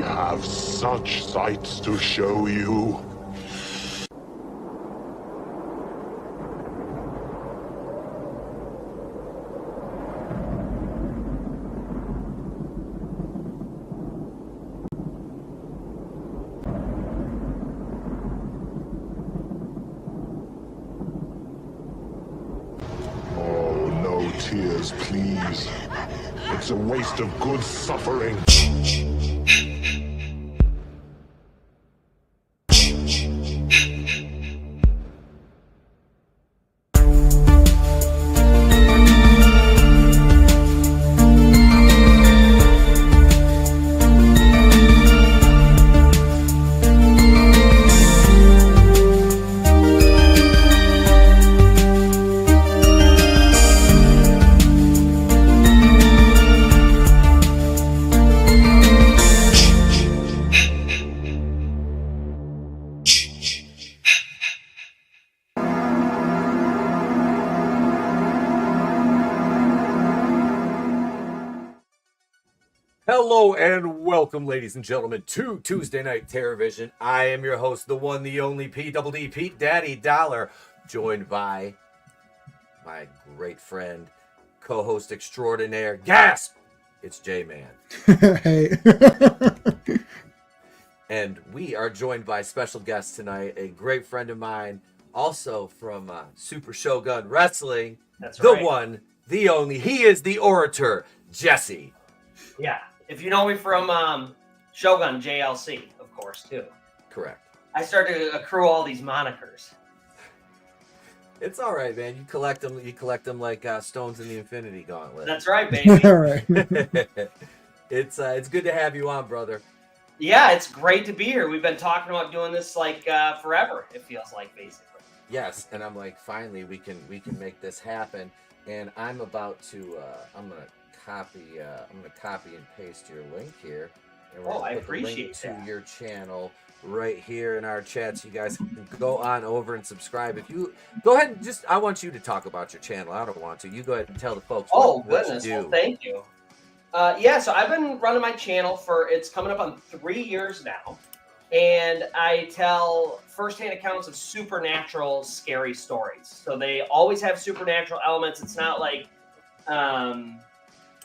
have such sights to show you. Oh, no tears, please. It's a waste of good suffering. Hello and welcome, ladies and gentlemen, to Tuesday Night TerrorVision. I am your host, the one, the only P-double-D, Pete Daddy Dollar, joined by my great friend, co-host extraordinaire, gasp! It's J-Man. Hey. And we are joined by special guest tonight, a great friend of mine, also from Super Shogun Wrestling. That's the right. one, the only, he is the Orator, Jesse. Yeah. If you know me from Shogun JLC, of course, too. Correct. I started to accrue all these monikers. It's all right, man. You collect them. You collect them like stones in the Infinity Gauntlet. That's right, baby. All right. It's good to have you on, brother. Yeah, it's great to be here. We've been talking about doing this like forever. It feels like, basically. Yes, and I'm like, finally, we can make this happen. And I'm about to. I'm gonna copy and paste your link here. And we're Oh, gonna I put the link appreciate to that. your channel right here in our chat, so you guys can go on over and subscribe. If you go ahead and I want you to talk about your channel. I don't want to. You go ahead and tell the folks Oh, what goodness. you do. Well, thank you. Yeah, so I've been running my channel it's coming up on 3 years now. And I tell firsthand accounts of supernatural scary stories. So they always have supernatural elements. It's not like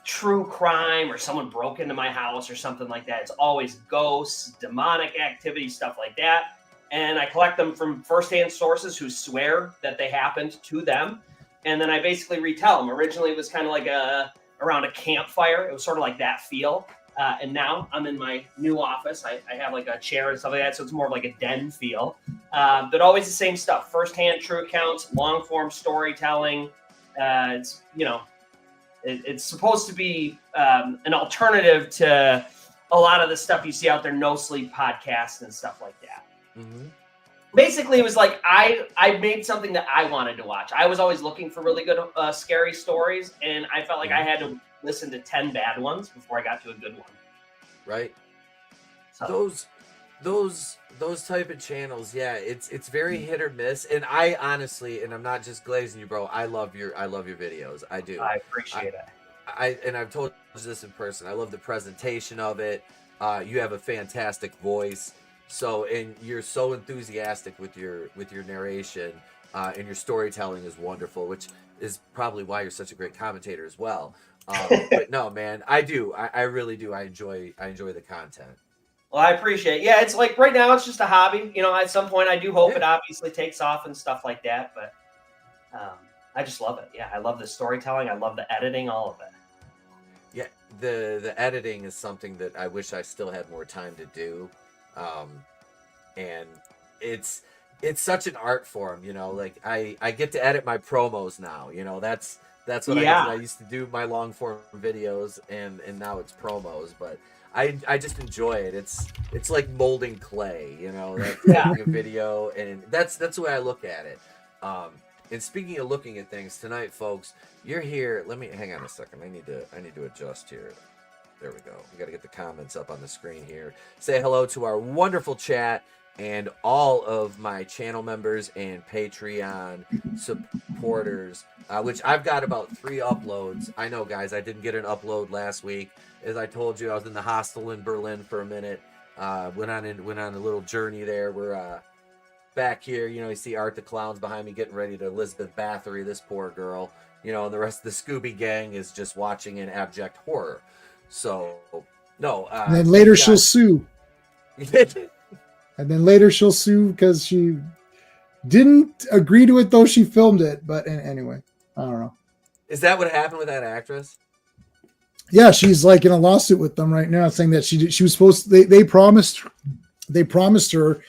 true crime or someone broke into my house or something like that. It's always ghosts, demonic activity, stuff like that. And I collect them from firsthand sources who swear that they happened to them. And then I basically retell them. Originally, it was kind of like around a campfire. It was sort of like that feel. And now I'm in my new office. I have like a chair and stuff like that. So it's more of like a den feel. But always the same stuff. Firsthand true accounts, long form storytelling. It's, it's supposed to be an alternative to a lot of the stuff you see out there, no sleep podcasts and stuff like that. Mm-hmm. Basically, it was like I made something that I wanted to watch. I was always looking for really good, scary stories, and I felt like I had to listen to 10 bad ones before I got to a good one. Right. So. Those type of channels, yeah, it's very hit or miss. And I honestly, and I'm not just glazing you, bro. I love your videos. I do. I appreciate it. I've told you this in person. I love the presentation of it. You have a fantastic voice. So, and you're so enthusiastic with your narration, and your storytelling is wonderful, which is probably why you're such a great commentator as well. But no, man, I do. I really do. I enjoy the content. Well, I appreciate it. Yeah, it's like right now it's just a hobby. At some point I do hope it obviously takes off and stuff like that. But I just love it. Yeah, I love the storytelling. I love the editing, all of it. Yeah, the editing is something that I wish I still had more time to do. And it's such an art form, like I get to edit my promos now, that's what I used to do, my long form videos, and now it's promos, but I just enjoy it. It's like molding clay, like a video, and that's the way I look at it. And speaking of looking at things tonight, folks, you're here. Let me hang on a second. I need to adjust here. There we go. We got to get the comments up on the screen here. Say hello to our wonderful chat. and all of my channel members and Patreon supporters, which I've got about 3 uploads. I know, guys, I didn't get an upload last week. As I told you, I was in the hostel in Berlin for a minute. Went on a little journey there. We're back here. You see Art the Clown's behind me getting ready to Elizabeth Bathory, this poor girl. And the rest of the Scooby Gang is just watching in abject horror. So, no. And then later she'll sue. And then later she'll sue because she didn't agree to it, though she filmed it. But anyway, I don't know. Is that what happened with that actress? Yeah, she's like in a lawsuit with them right now, saying that she was supposed to, they promised her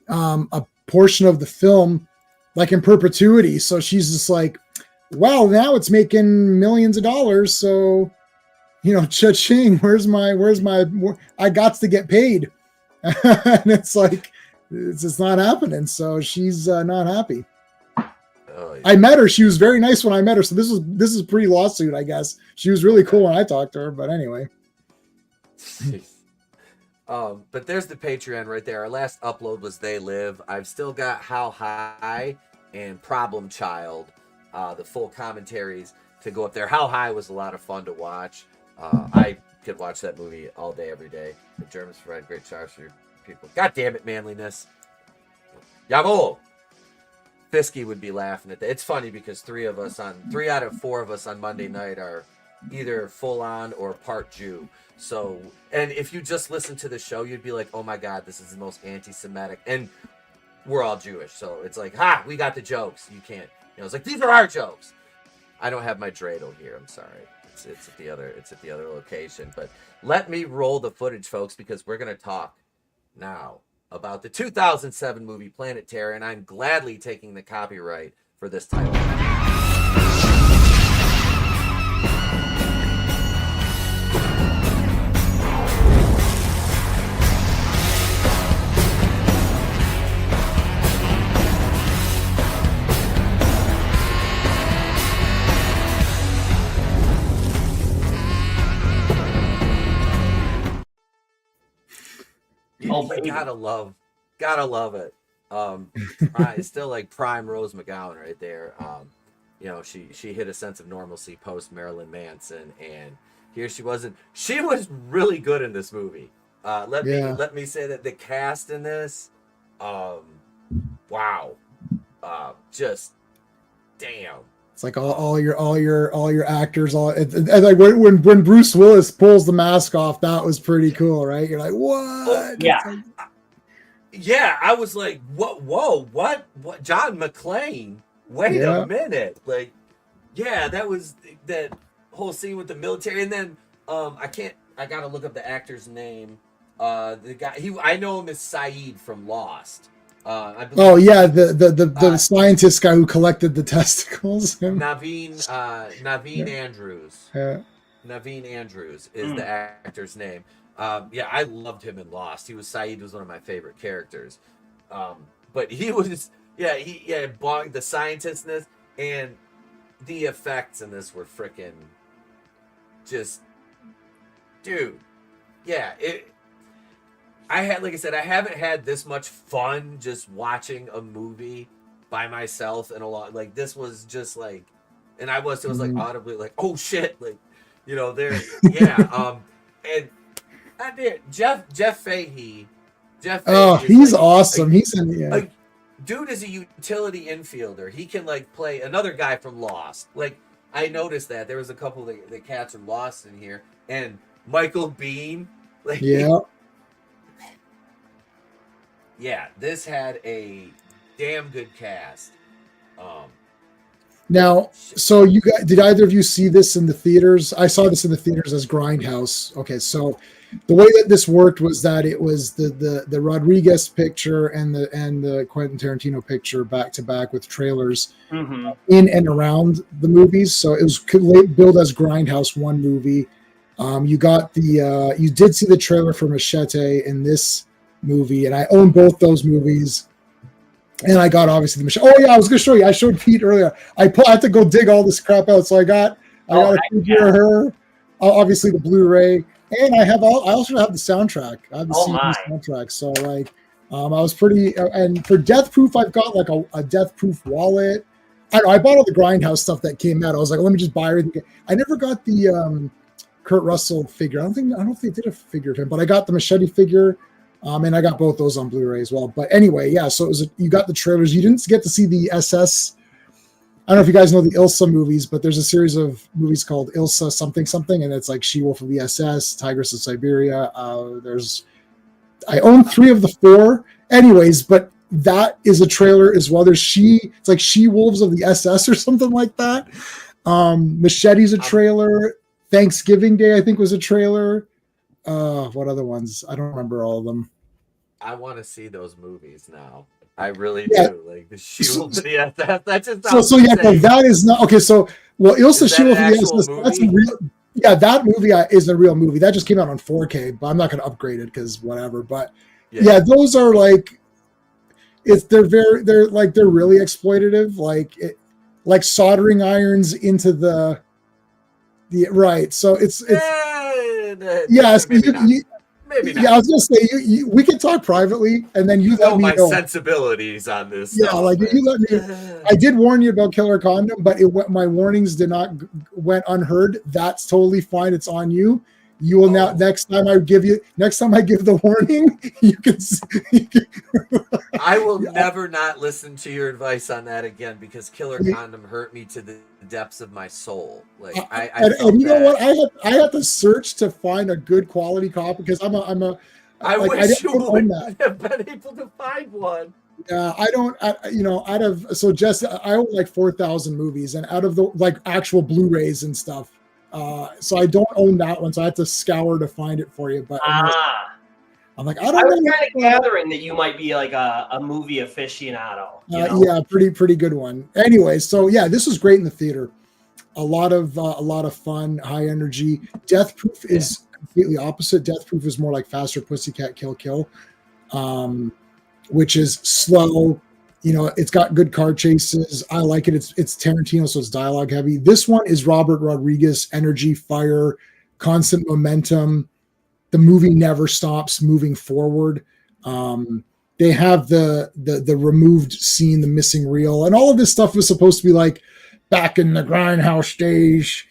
a portion of the film, like in perpetuity. So she's just like, wow, now it's making millions of dollars. So, cha-ching, where's my, I got to get paid. And it's like, it's just not happening. So she's not happy. Oh, yeah. I met her. She was very nice when I met her. So this is pre-lawsuit, I guess. She was really cool when I talked to her, but anyway. But there's the Patreon right there. Our last upload was They Live. I've still got How High and Problem Child, the full commentaries to go up there. How High was a lot of fun to watch. I could watch that movie all day, every day. The Germans provide great charts for your people. God damn it, manliness. Jawohl! Fisky would be laughing at that. It's funny because 3 out of 4 of us on Monday night are either full on or part Jew. So, and if you just listen to the show, you'd be like, oh my God, this is the most anti-Semitic. And we're all Jewish. So it's like, we got the jokes. You can't, it's like, these are our jokes. I don't have my dreidel here. I'm sorry. It's at the other location. But let me roll the footage, folks, because we're going to talk now about the 2007 movie Planet Terror, and I'm gladly taking the copyright for this title. Oh, baby. Gotta love it. It's still like prime Rose McGowan right there. She hit a sense of normalcy post Marilyn Manson, and here she was really good in this movie. Let me say that the cast in this, wow, just damn. It's like all your actors, like when Bruce Willis pulls the mask off, that was pretty cool, right? You're like, what? Oh, yeah. Yeah, I was like, what? Whoa, what? John McClane? Wait a minute. Like, yeah, that was that whole scene with the military. And then I gotta look up the actor's name. The guy, I know him as Saeed from Lost. The scientist guy who collected the testicles. Naveen Andrews. Yeah. Naveen Andrews is the actor's name. I loved him in Lost. Saeed was one of my favorite characters. But he was, the scientist in this, and the effects in this were freaking just, dude. Yeah, I haven't had this much fun just watching a movie by myself in a lot. Like, this was just like, and it was like audibly like, oh shit, like, there, yeah. And I did Jeff Fahey. Oh, he's awesome. He's in dude is a utility infielder. He can play another guy from Lost. Like, I noticed that there was a couple of the cats from Lost in here, and Michael Biehn. Yeah, this had a damn good cast. Now, so you guys, did either of you see this in the theaters? I saw this in the theaters as Grindhouse. Okay, so the way that this worked was that it was the Rodriguez picture and the Quentin Tarantino picture back to back with trailers in and around the movies. So it was billed as Grindhouse, one movie. You got you did see the trailer for Machete in this movie, and I own both those movies. And I got obviously the Machete. Oh yeah, I was gonna show you. I showed Pete earlier. I had to go dig all this crap out, so I got a figure of her, obviously the Blu-ray, and I also have the soundtrack. I have the CD soundtrack. So I was pretty, and for Death Proof, I've got like a Death Proof wallet. I don't know, I bought all the Grindhouse stuff that came out. I was like, let me just buy everything. I never got the Kurt Russell figure. I don't think they did a figure of him, but I got the Machete figure, and I got both those on Blu-ray as well. But anyway, yeah. So it was you got the trailers. You didn't get to see the SS. I don't know if you guys know the Ilsa movies, but there's a series of movies called Ilsa something something, and it's like She-Wolf of the SS, Tigress of Siberia. I own 3 of the 4. Anyways, but that is a trailer as well. It's like She-Wolves of the SS or something like that. Machete's a trailer. Thanksgiving Day, I think, was a trailer. What other ones? I don't remember all of them. I want to see those movies now. I really do. Like the She-Wolf of the SS. That just so yeah, no, that is not okay. So Ilsa She-Wolf of the SS. Movie? That's a real. Yeah, that movie is a real movie. That just came out on 4K, but I'm not going to upgrade it because whatever. But yeah, those are like, they're really exploitative, like soldering irons into the right. So it's yes, maybe not. Yeah, I was gonna say we can talk privately, and then you let me my know sensibilities on this. Yeah, like you let me. I did warn you about Killer Condom, but my warnings did not went unheard. That's totally fine. It's on you. You will now. Next time I give the warning, you can. I will never not listen to your advice on that again because Killer Condom hurt me to the depths of my soul. Like and you know what? I had to search to find a good quality copy because I wish you would have been able to find one. Yeah, I don't. Jess, I own like 4,000 movies, and out of the like actual Blu-rays and stuff. So I don't own that one, so I had to scour to find it for you. But I'm like, I was kind of gathering that you might be like a movie aficionado. Yeah, pretty good one. Anyway, so yeah, this was great in the theater. A lot of fun, high energy. Death Proof is completely opposite. Death Proof is more like Faster Pussycat Kill, which is slow. It's got good car chases. I like it. It's Tarantino, so it's dialogue heavy. This one is Robert Rodriguez, energy, fire, constant momentum. The movie never stops moving forward. They have the removed scene, the missing reel, and all of this stuff was supposed to be like back in the Grindhouse days.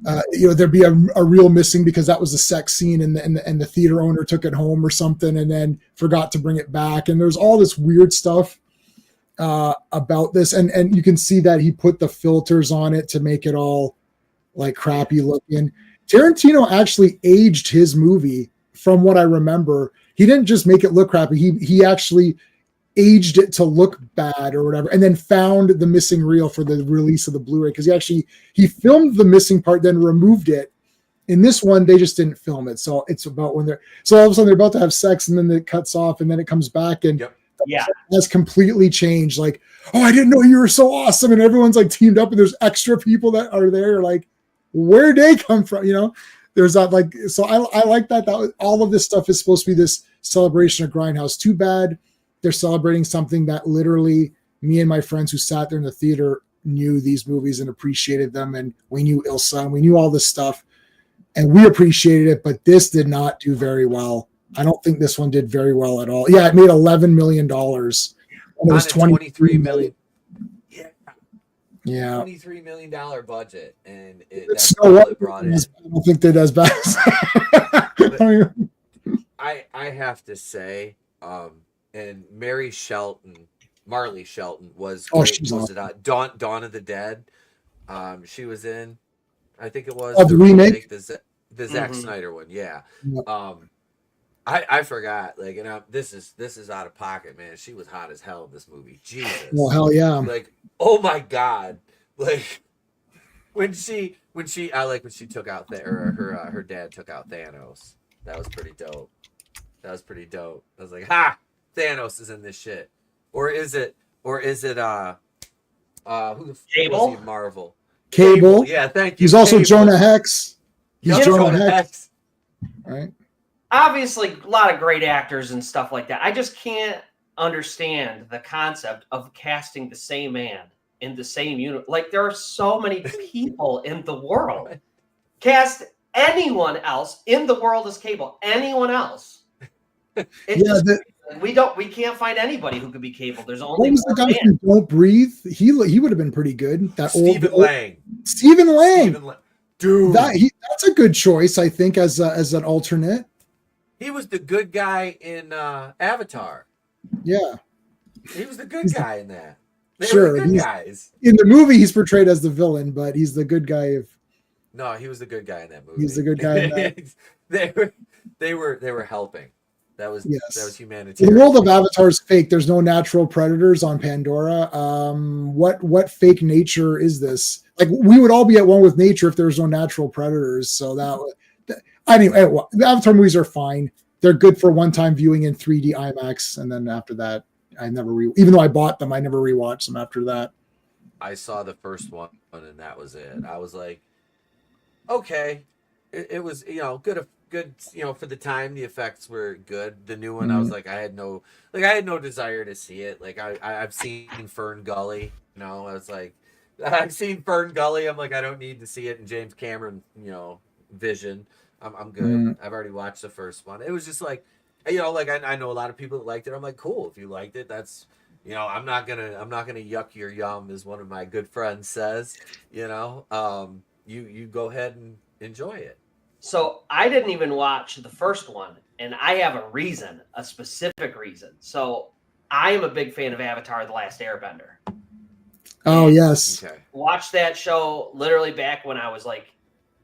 There'd be a reel missing because that was a sex scene and the theater owner took it home or something and then forgot to bring it back. And there's all this weird stuff about this. And you can see that he put the filters on it to make it all like crappy looking. Tarantino actually aged his movie from what I remember. He didn't just make it look crappy. He actually aged it to look bad or whatever, and then found the missing reel for the release of the Blu-ray because he filmed the missing part, then removed it. In this one, they just didn't film it, so it's about when all of a sudden they're about to have sex, and then it cuts off, and then it comes back, and has completely changed. Like, oh, I didn't know you were so awesome, and everyone's like teamed up, and there's extra people that are there. Like, where'd they come from? There's that like. So I like that. All of this stuff is supposed to be this celebration of Grindhouse. Too bad. They're celebrating something that literally me and my friends who sat there in the theater knew these movies and appreciated them. And we knew Ilsa and we knew all this stuff and we appreciated it, but this did not do very well. I don't think this one did very well at all. Yeah, it made $11 million. And it was $23 million. Yeah. $23 million budget. And that's what it brought in. I don't think they're as bad as I have to say, and Marley Shelton was great. Was it Dawn of the Dead? She was in. I think it was the remake, the Zack Snyder one. Yeah. I forgot. Like, this is out of pocket, man. She was hot as hell in this movie. Jesus. Well, hell yeah. Like, oh my god. Like when she took out her dad took out Thanos. That was pretty dope. I was like, ha! Thanos is in this shit. Or is it who the Cable? was he Marvel? Cable. Yeah, thank you. He's also Jonah Hex. He's Jonah Hex. Right. Obviously, a lot of great actors and stuff like that. I just can't understand the concept of casting the same man in the same unit. Like, there are so many people in the world. Cast anyone else in the world as Cable. Anyone else. We can't find anybody who could be Cable. There's What only was the one guy man. from Don't Breathe? He would have been pretty good. That Stephen Lang. Stephen Lang. Dude, that's a good choice, I think, as an alternate. he was the good guy in Avatar. Yeah, He was the good guy in that. They sure. were the good guys. In the movie, he's portrayed as the villain, but he's the good guy. No, he was the good guy in that movie. He's the good guy in that. they were helping. That was humanity. The world of Avatar is fake. There's no natural predators on Pandora. What fake nature is this? Like, we would all be at one with nature if there was no natural predators. So the Avatar movies are fine. They're good for one-time viewing in 3D IMAX, and then after that, even though I bought them, I never rewatched them after that. I saw the first one, and that was it. I was like, okay, it was good. For the time, the effects were good. The new one, I was like, I had no desire to see it. Like I've seen Fern Gully. I was like, I've seen Fern Gully. I'm like, I don't need to see it in James Cameron, vision. I'm good. I've already watched the first one. It was just like, I know a lot of people that liked it. I'm like, cool. If you liked it, that's, I'm not gonna yuck your yum, as one of my good friends says. You go ahead and enjoy it. So I didn't even watch the first one, and I have a specific reason. So I am a big fan of Avatar: The Last Airbender. Oh, yes. Okay. Watched that show literally back when I was like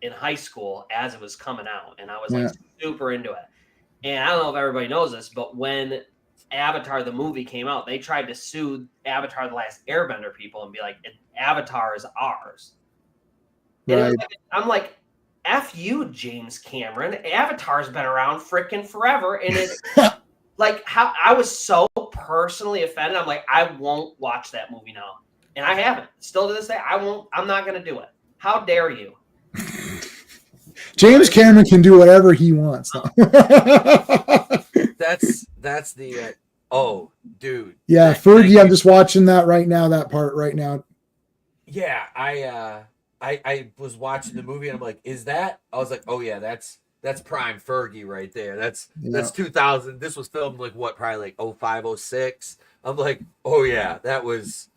in high school as it was coming out, and I was like super into it. And I don't know if everybody knows this, but when Avatar the movie came out, they tried to sue Avatar: The Last Airbender people and be like, Avatar is ours. Right. I'm like, F you, James Cameron. Avatar's been around freaking forever. And it like how I was so personally offended. I'm like, I won't watch that movie now. And I haven't. Still to this day, I'm not gonna do it. How dare you? James Cameron can do whatever he wants. That's the dude. Yeah, Fergie, I'm just watching that right now, that part right now. Yeah, I was watching the movie and I'm like, I was like, oh yeah, that's prime Fergie right there. That's 2000. This was filmed probably like 05, 06. I'm like, oh yeah, that was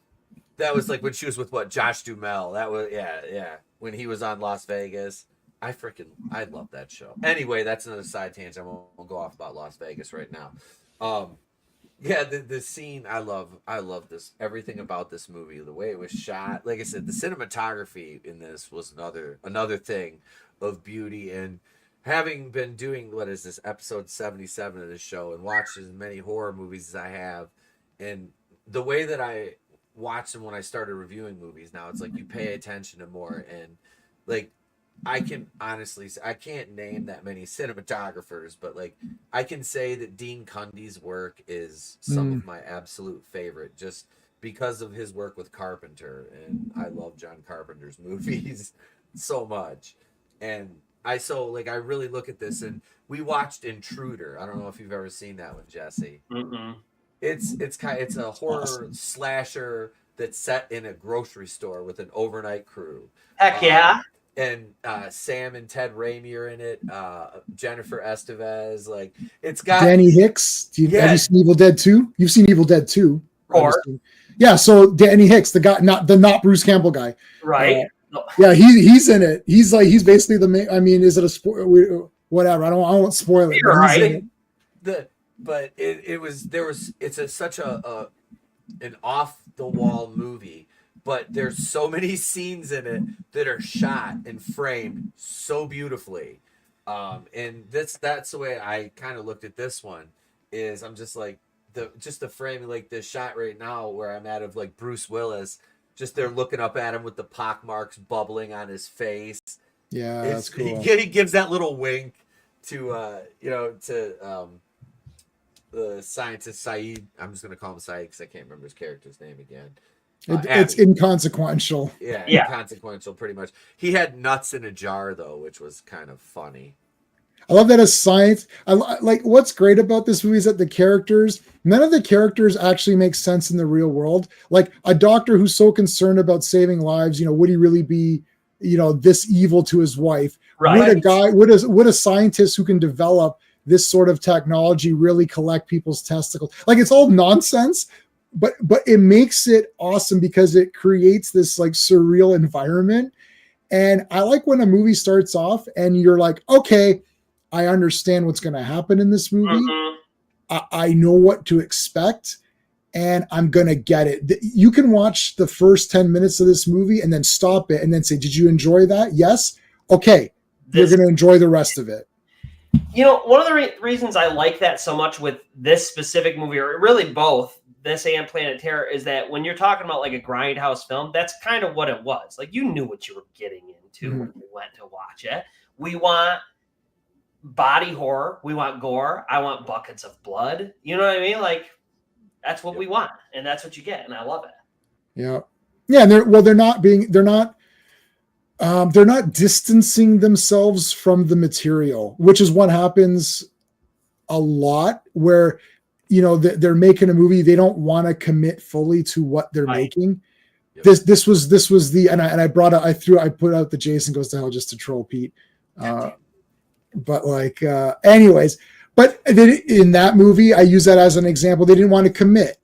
like when she was with Josh Duhamel. That was yeah. When he was on Las Vegas. I love that show. Anyway, that's another side tangent. I won't go off about Las Vegas right now. The scene, I love this, everything about this movie, the way it was shot. Like I said, the cinematography in this was another thing of beauty. And having been doing, episode 77 of this show, and watched as many horror movies as I have, and the way that I watch them when I started reviewing movies now, it's like you pay attention to more. And like, I can honestly say, I can't name that many cinematographers, but like I can say that Dean Cundy's work is some of my absolute favorite, just because of his work with Carpenter. And I love John Carpenter's movies so much. And I really look at this, and we watched Intruder. I don't know if you've ever seen that one, Jesse. Mm-mm. It's a horror slasher that's set in a grocery store with an overnight crew. Heck yeah. And Sam and Ted Raimi are in it. Jennifer Estevez, like it's got Danny Hicks. Have you seen Evil Dead 2? You've seen Evil Dead 2, yeah. So Danny Hicks, the guy, not Bruce Campbell guy, right? Yeah, he's in it. He's basically the main. I mean, is it a spoiler? Whatever. I won't spoil it. You're right. It's such an off the wall movie. But there's so many scenes in it that are shot and framed so beautifully. And that's the way I kind of looked at this one, is I'm just like, the framing, like the shot right now where I'm at of like Bruce Willis, just they're looking up at him with the pock marks bubbling on his face. Yeah, that's cool. He gives that little wink to the scientist Saeed. I'm just going to call him Saeed because I can't remember his character's name again. It's inconsequential. Yeah, inconsequential, pretty much. He had nuts in a jar, though, which was kind of funny. I love that as science. Like what's great about this movie is that none of the characters actually make sense in the real world. Like a doctor who's so concerned about saving lives, would he really be, this evil to his wife? Right. Would a scientist who can develop this sort of technology really collect people's testicles. Like, it's all nonsense, but it makes it awesome because it creates this like surreal environment. And I like when a movie starts off and you're like, okay, I understand what's going to happen in this movie. I know what to expect, and I'm going to get it. You can watch the first 10 minutes of this movie and then stop it and then say, did you enjoy that? Yes. Okay. You're going to enjoy the rest of it. You know, one of the reasons I like that so much with this specific movie, or really both, this and Planet Terror, is that when you're talking about like a Grindhouse film, that's kind of what it was. Like, you knew what you were getting into when you went to watch it. We want body horror. We want gore. I want buckets of blood. You know what I mean? Like, that's what we want, and that's what you get, and I love it. Yeah. Yeah. They're not distancing themselves from the material, which is what happens a lot where, you know, they're making a movie. They don't want to commit fully to what they're making. Yep. This was the, I put out the Jason Goes to Hell just to troll Pete. But like, anyways, but in that movie, I use that as an example. They didn't want to commit.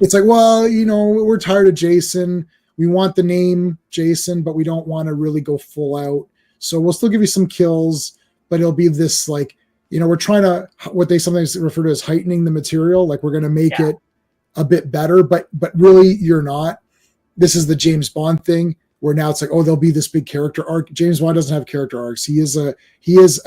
It's like, well, you know, we're tired of Jason. We want the name Jason, but we don't want to really go full out. So we'll still give you some kills, but it'll be this like, you know, we're trying to, what they sometimes refer to as heightening the material. Like, we're going to make it a bit better, but really you're not. This is the James Bond thing where now it's like, oh, there'll be this big character arc. James Bond doesn't have character arcs. He is a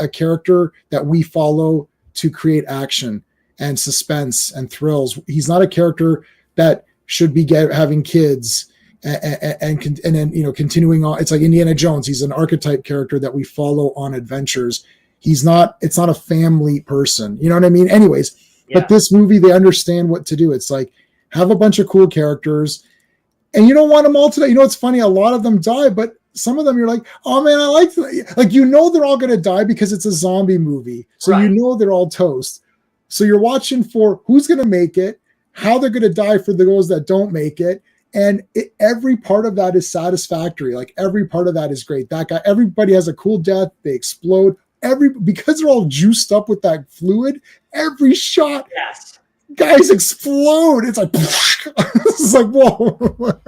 character that we follow to create action and suspense and thrills. He's not a character that should be having kids and then, you know, continuing on. It's like Indiana Jones. He's an archetype character that we follow on adventures. It's not a family person. You know what I mean? Anyways, but this movie, they understand what to do. It's like, have a bunch of cool characters, and you don't want them all to die. You know, it's funny. A lot of them die, but some of them you're like, oh man, I like, you know, they're all going to die because it's a zombie movie. So you know, they're all toast. So you're watching for who's going to make it, how they're going to die for those that don't make it. And every part of that is satisfactory. Like, every part of that is great. That guy, everybody has a cool death. They explode. Because they're all juiced up with that fluid, every shot, guys explode. It's like, it's like, whoa.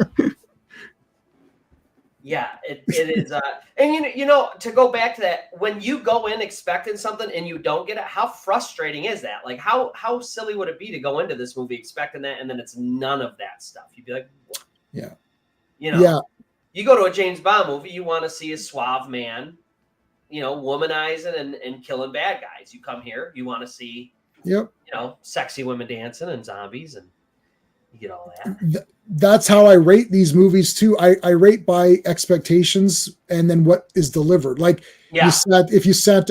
Yeah, it is. And you know, to go back to that, when you go in expecting something and you don't get it, how frustrating is that? Like, how silly would it be to go into this movie expecting that, and then it's none of that stuff? You'd be like, what? Yeah. You know, you go to a James Bond movie, you want to see a suave man, you know, womanizing and killing bad guys. You come here, you want to see, you know, sexy women dancing and zombies, and you get all that. That's how I rate these movies too. I rate by expectations and then what is delivered. Like, you said, if you said,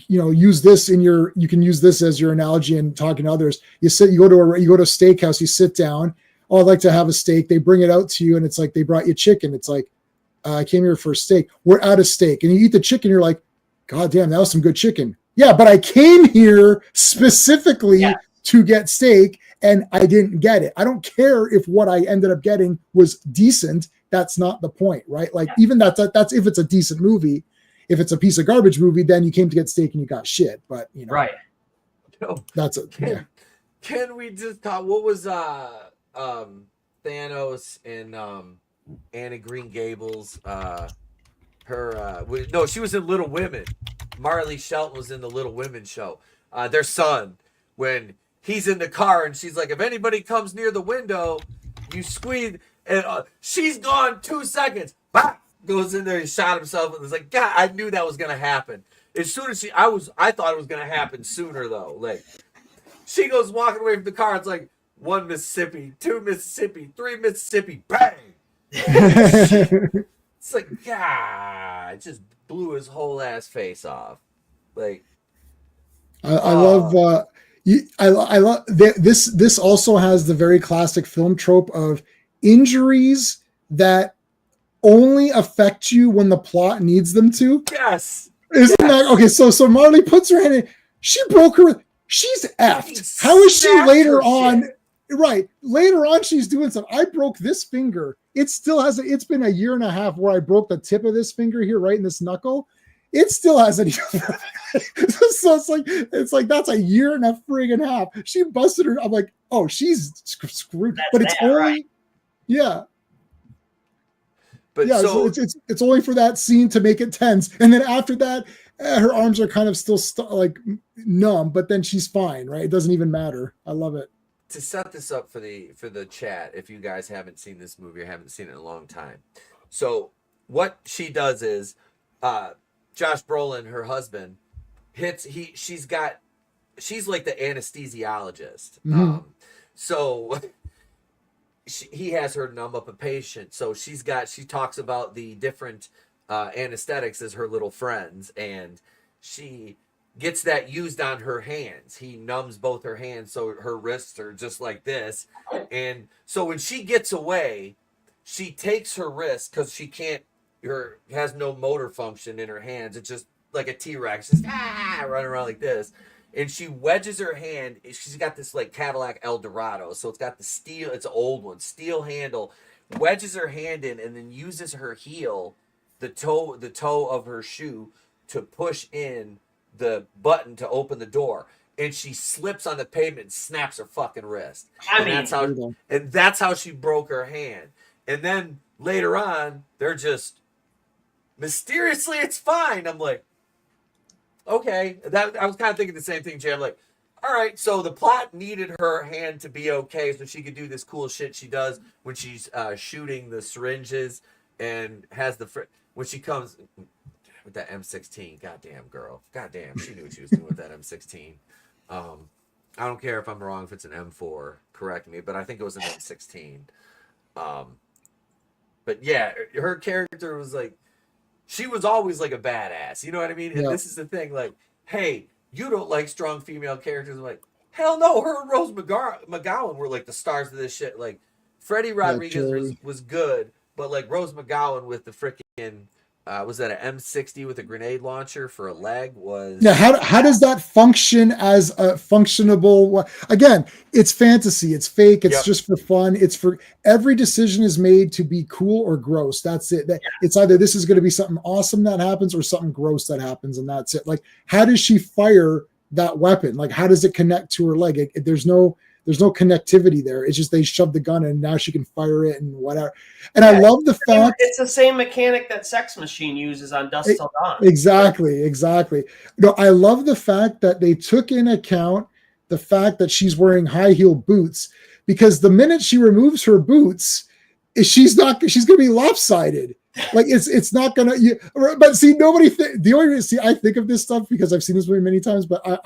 use this you can use this as your analogy in talking to others. You go to a steakhouse, you sit down. Oh, I'd like to have a steak. They bring it out to you, and it's like they brought you chicken. It's like, I came here for a steak. We're out of steak, and you eat the chicken. You're like, God damn, that was some good chicken. Yeah, but I came here specifically to get steak, and I didn't get it. I don't care if what I ended up getting was decent. That's not the point, right? Like, even that's if it's a decent movie. If it's a piece of garbage movie, then you came to get steak and you got shit. But, you know, right? That's it. Can we just talk? What was Thanos and Anna Green Gables? She was in Little Women. Marley Shelton was in the Little Women show. Their son, when he's in the car and she's like, if anybody comes near the window, you squeeze, and she's gone 2 seconds. Bah! Goes in there, he shot himself, and it's like, God, I knew that was gonna happen. As soon as I thought it was gonna happen sooner though. Like, she goes walking away from the car, it's like 1 Mississippi, 2 Mississippi, 3 Mississippi, bang! It's like, God, it just blew his whole ass face off. Like, I love this also has the very classic film trope of injuries that only affect you when the plot needs them to. Yes. Isn't that okay? So Marley puts her hand in, she broke her, she's effed. How is she later on? Shit. Right. Later on, she's doing something. I broke this finger. It still has, it's been a year and a half where I broke the tip of this finger here, right in this knuckle. It still hasn't even. So it's like that's a year and a friggin' half. She busted her. I'm like, oh, she's screwed. That's but it's that, only, right. yeah. But Yeah, so it's only for that scene to make it tense, and then after that, her arms are kind of still like numb, but then she's fine, right? It doesn't even matter. I love it. to set this up for the chat, if you guys haven't seen this movie or haven't seen it in a long time, so what she does is, Josh Brolin, her husband, she's like the anesthesiologist. Mm-hmm. So he has her numb up a patient. So she talks about the different anesthetics as her little friends, and she gets that used on her hands. He numbs both her hands so her wrists are just like this. And so when she gets away, she takes her wrist because she has no motor function in her hands. It's just like a T-Rex, just running around like this. And she wedges her hand. She's got this like Cadillac Eldorado, so it's got the steel. It's an old one, steel handle. Wedges her hand in, and then uses her heel, the toe of her shoe, to push in the button to open the door. And she slips on the pavement and snaps her fucking wrist. That's how she broke her hand. And then later on, they're just mysteriously, it's fine. I'm like, okay, I was kind of thinking the same thing, Jay. I'm like, all right, so the plot needed her hand to be okay so she could do this cool shit she does when she's shooting the syringes and has when she comes with that M16. Goddamn, girl. Goddamn, she knew what she was doing with that M16. I don't care if I'm wrong, if it's an M4, correct me, but I think it was an M16. But yeah, her character was like, she was always like a badass, you know what I mean? And this is the thing, like, hey, you don't like strong female characters. I'm like, hell no, her and Rose McGowan were like the stars of this shit. Like, Freddie Rodriguez was good, but like Rose McGowan with the freaking, was that an M60 with a grenade launcher for a leg? Yeah, how does that function as a functionable? Again, it's fantasy, it's fake, it's just for fun. It's for every decision is made to be cool or gross. That's it. It's either this is going to be something awesome that happens or something gross that happens, and that's it. Like, how does she fire that weapon? Like, how does it connect to her leg? There's no connectivity there. It's just they shoved the gun in and now she can fire it and whatever. And I love the fact it's the same mechanic that Sex Machine uses on Dusk Till Dawn. Exactly. No, I love the fact that they took in account the fact that she's wearing high heel boots, because the minute she removes her boots, she's going to be lopsided. Like it's not gonna. But see, the only reason I think of this stuff because I've seen this movie many times, but I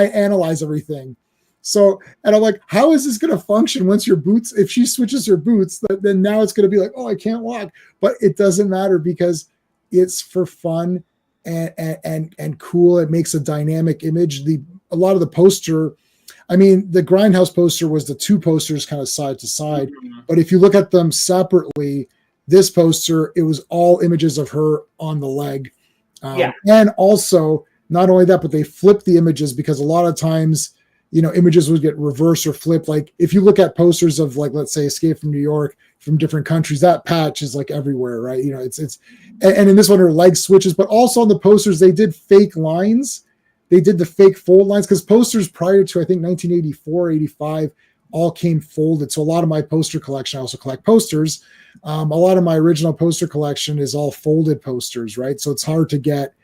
analyze everything. So, and I'm like, how is this going to function once your boots, if she switches her boots, then now it's going to be like, oh, I can't walk. But it doesn't matter because it's for fun and cool. It makes a dynamic image. A lot of the poster, I mean, the Grindhouse poster was the two posters kind of side to side. Mm-hmm. But if you look at them separately, this poster, it was all images of her on the leg. And also, not only that, but they flipped the images because a lot of times, images would get reversed or flipped. Like if you look at posters of like, let's say Escape from New York from different countries, that patch is like everywhere, right? And in this one, her leg switches, but also on the posters, they did fake lines. They did the fake fold lines because posters prior to, I think 1984, 85 all came folded. So a lot of my poster collection, I also collect posters. A lot of my original poster collection is all folded posters, right? So it's hard to get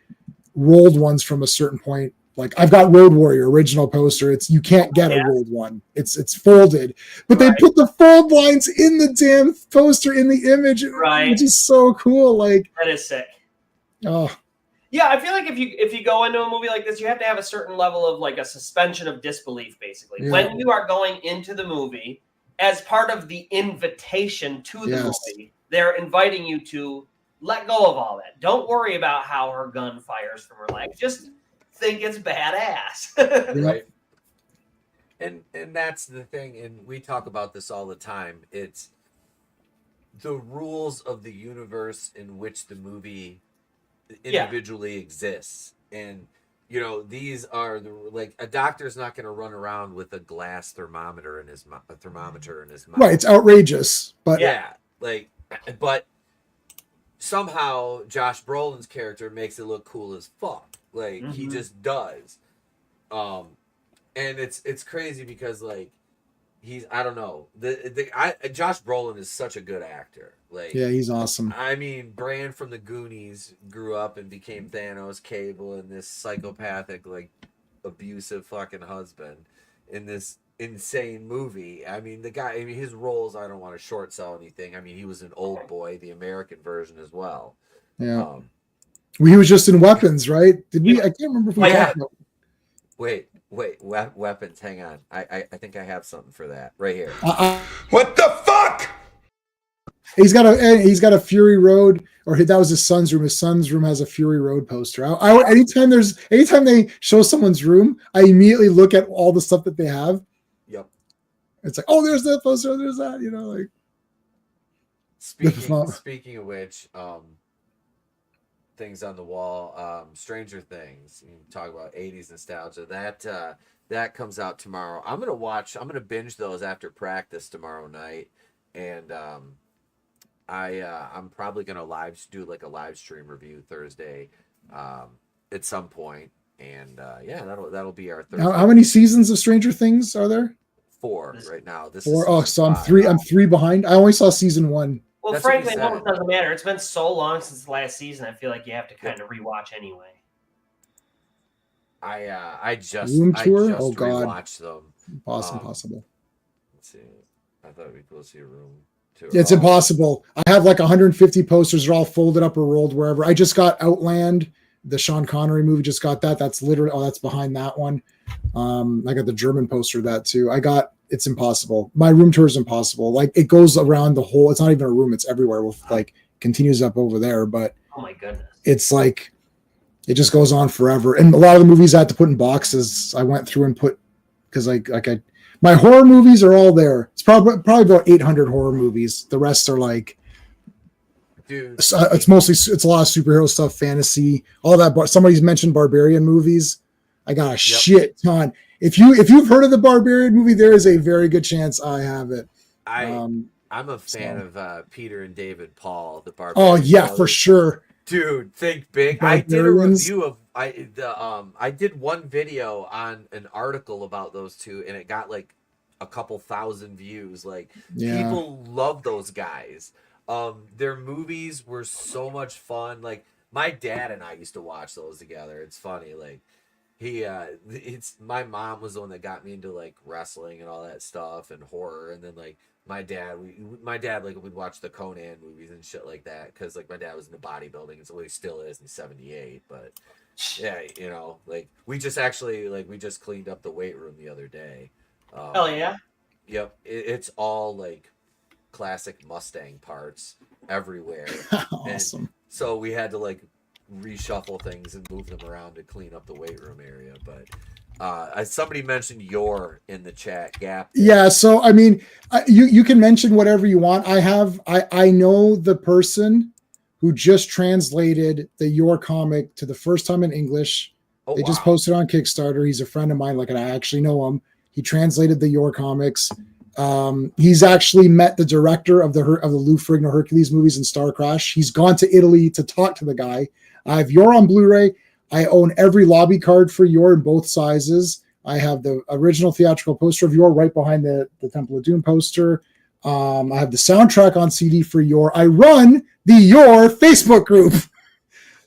rolled ones from a certain point. Like I've got Road Warrior original poster. You can't get a rolled one. It's folded, but they put the fold lines in the damn poster in the image, which is so cool. Like that is sick. Oh, yeah. I feel like if you go into a movie like this, you have to have a certain level of like a suspension of disbelief, basically. When you are going into the movie as part of the invitation to the movie, they're inviting you to let go of all that. Don't worry about how her gun fires from her leg. Just think it's badass. Right. And that's the thing, and we talk about this all the time. It's the rules of the universe in which the movie individually exists. And these are like a doctor's not going to run around with a glass thermometer in his mouth. Right, it's outrageous, but but somehow Josh Brolin's character makes it look cool as fuck. Like he just does. And it's crazy because like I don't know. Josh Brolin is such a good actor. Like Yeah, he's awesome. I mean, Bran from the Goonies grew up and became Thanos, Cable, and this psychopathic, like abusive fucking husband in this insane movie. I mean, the guy. I mean, his roles. I don't want to short sell anything. I mean, he was an Old Boy, the American version as well. Yeah. He was just in Weapons, right? Did we? I can't remember if we talked about. Wait. Weapons. Hang on. I think I have something for that right here. What the fuck? He's got a Fury Road, or that was his son's room. His son's room has a Fury Road poster. Anytime they show someone's room, I immediately look at all the stuff that they have. Yep. It's like, oh, there's that poster, there's that, like. Speaking of which, things on the wall, Stranger Things. You talk about 80s nostalgia. That comes out tomorrow. I'm gonna binge those after practice tomorrow night, and I'm probably gonna do like a live stream review Thursday, at some point, and that'll be our third. How many seasons of Stranger Things are there? 4 right now. This 4. Is oh, so I'm 5. 3. I'm 3 behind. I only saw season 1. Well, That's frankly, what it doesn't matter. It's been so long since the last season. I feel like you have to kind of rewatch anyway. I just Room Tour? just God. rewatched them. Impossible. Let's see. I thought we'd go see a Room Tour. It's impossible. I have like 150 posters. They're all folded up or rolled wherever. I just got Outland, the Sean Connery movie. Just got that. That's literally. That's behind that one. I got the German poster of that too. It's impossible. My room tour is impossible. Like it goes around the whole. It's not even a room. It's everywhere. With like continues up over there, but Oh my goodness. it's like it just goes on forever. And a lot of the movies I had to put in boxes. I went through and put because my horror movies are all there. It's probably about 800 horror movies. The rest are like, dude. it's a lot of superhero stuff, fantasy, all that. But somebody's mentioned Barbarian movies. I got a shit ton. If you've heard of the Barbarian movie, there is a very good chance I have it. I'm a fan of Peter and David Paul, the Barbarian. Oh yeah, brothers. for sure. Dude, think big. Barbarians. I did a review of I did one video on an article about those two, and it got like a couple thousand views. Like people love those guys. Their movies were so much fun. Like my dad and I used to watch those together. It's funny. Like it's my mom was the one that got me into like wrestling and all that stuff and horror, and then like my dad like would watch the Conan movies and shit like that because like my dad was into bodybuilding, and so he still is. He's 78, but yeah, like we just cleaned up the weight room the other day. Hell yeah. Yep, it's all like classic Mustang parts everywhere. Awesome. And so we had to like reshuffle things and move them around to clean up the weight room area. But somebody mentioned Yor in the chat gap. Yeah, so I mean, you can mention whatever you want. I know the person who just translated the Yor comic to the first time in English. They just posted on Kickstarter. He's a friend of mine. Like, and I actually know him. He translated the Yor comics. He's actually met the director of the Lou Ferrigno Hercules movies and Star Crash. He's gone to Italy to talk to the guy. I have Yor on Blu-ray. I own every lobby card for Yor in both sizes. I have the original theatrical poster of Yor right behind the Temple of Doom poster. I have the soundtrack on CD for Yor. I run the Yor Facebook group.